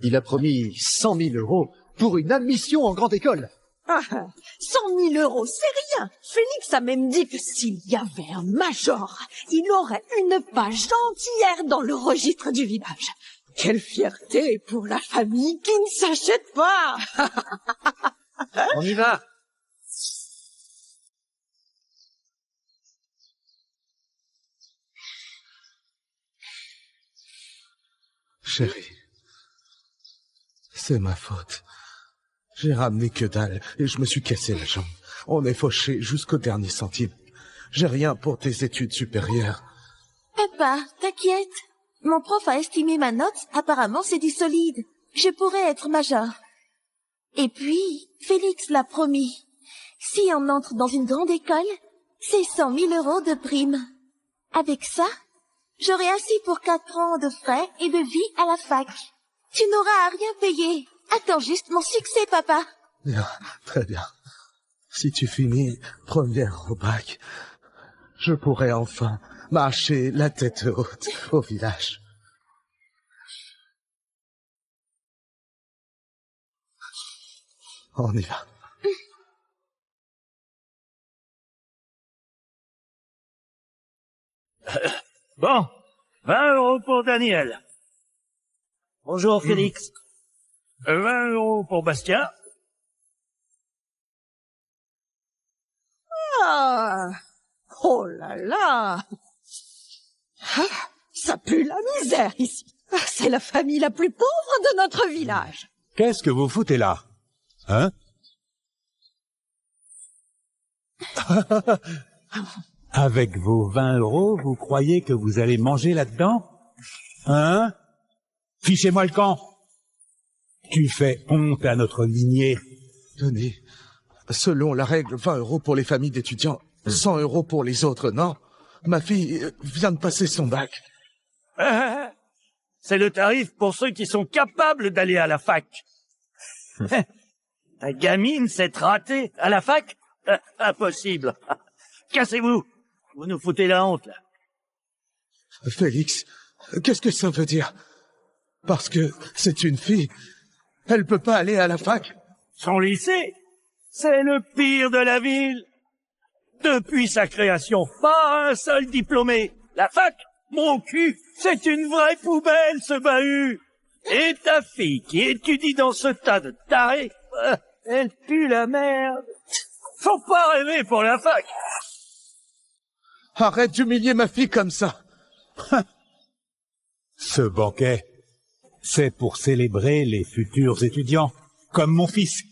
Il a promis 100 000 € pour une admission en grande école. 100 000 €, c'est rien. Félix a même dit que s'il y avait un major, il aurait une page entière dans le registre du village. Quelle fierté pour la famille qui ne s'achète pas. On y va. Chérie, c'est ma faute. J'ai ramené que dalle et je me suis cassé la jambe. On est fauché jusqu'au dernier centime. J'ai rien pour tes études supérieures. Papa, t'inquiète. Mon prof a estimé ma note. Apparemment, c'est du solide. Je pourrais être major. Et puis, Félix l'a promis. Si on entre dans une grande école, c'est 100 000 € de prime. Avec ça, j'aurai assez pour 4 ans de frais et de vie à la fac. Tu n'auras à rien payer. Attends juste mon succès, papa. Bien, très bien. Si tu finis première au bac, je pourrai enfin marcher la tête haute au village. On y va. Bon, 20 € pour Daniel. Bonjour Félix. 20 € pour Bastien. Ah, oh là là. Ah, ça pue la misère ici. Ah, c'est la famille la plus pauvre de notre village. Qu'est-ce que vous foutez là? Hein? Avec vos 20 €, vous croyez que vous allez manger là-dedans? Hein? Fichez-moi le camp! Tu fais honte à notre lignée. Denis, selon la règle, 20 € pour les familles d'étudiants, 100 € pour les autres, non? Ma fille vient de passer son bac. C'est le tarif pour ceux qui sont capables d'aller à la fac. Ta gamine s'est ratée à la fac? Impossible. Cassez-vous. Vous nous foutez la honte, là. Félix, qu'est-ce que ça veut dire? Parce que c'est une fille. Elle peut pas aller à la fac. Son lycée, c'est le pire de la ville. Depuis sa création, pas un seul diplômé. La fac, mon cul, c'est une vraie poubelle, ce bahut. Et ta fille qui étudie dans ce tas de tarés, elle pue la merde. Faut pas rêver pour la fac. Arrête d'humilier ma fille comme ça. Ce banquet, c'est pour célébrer les futurs étudiants, comme mon fils.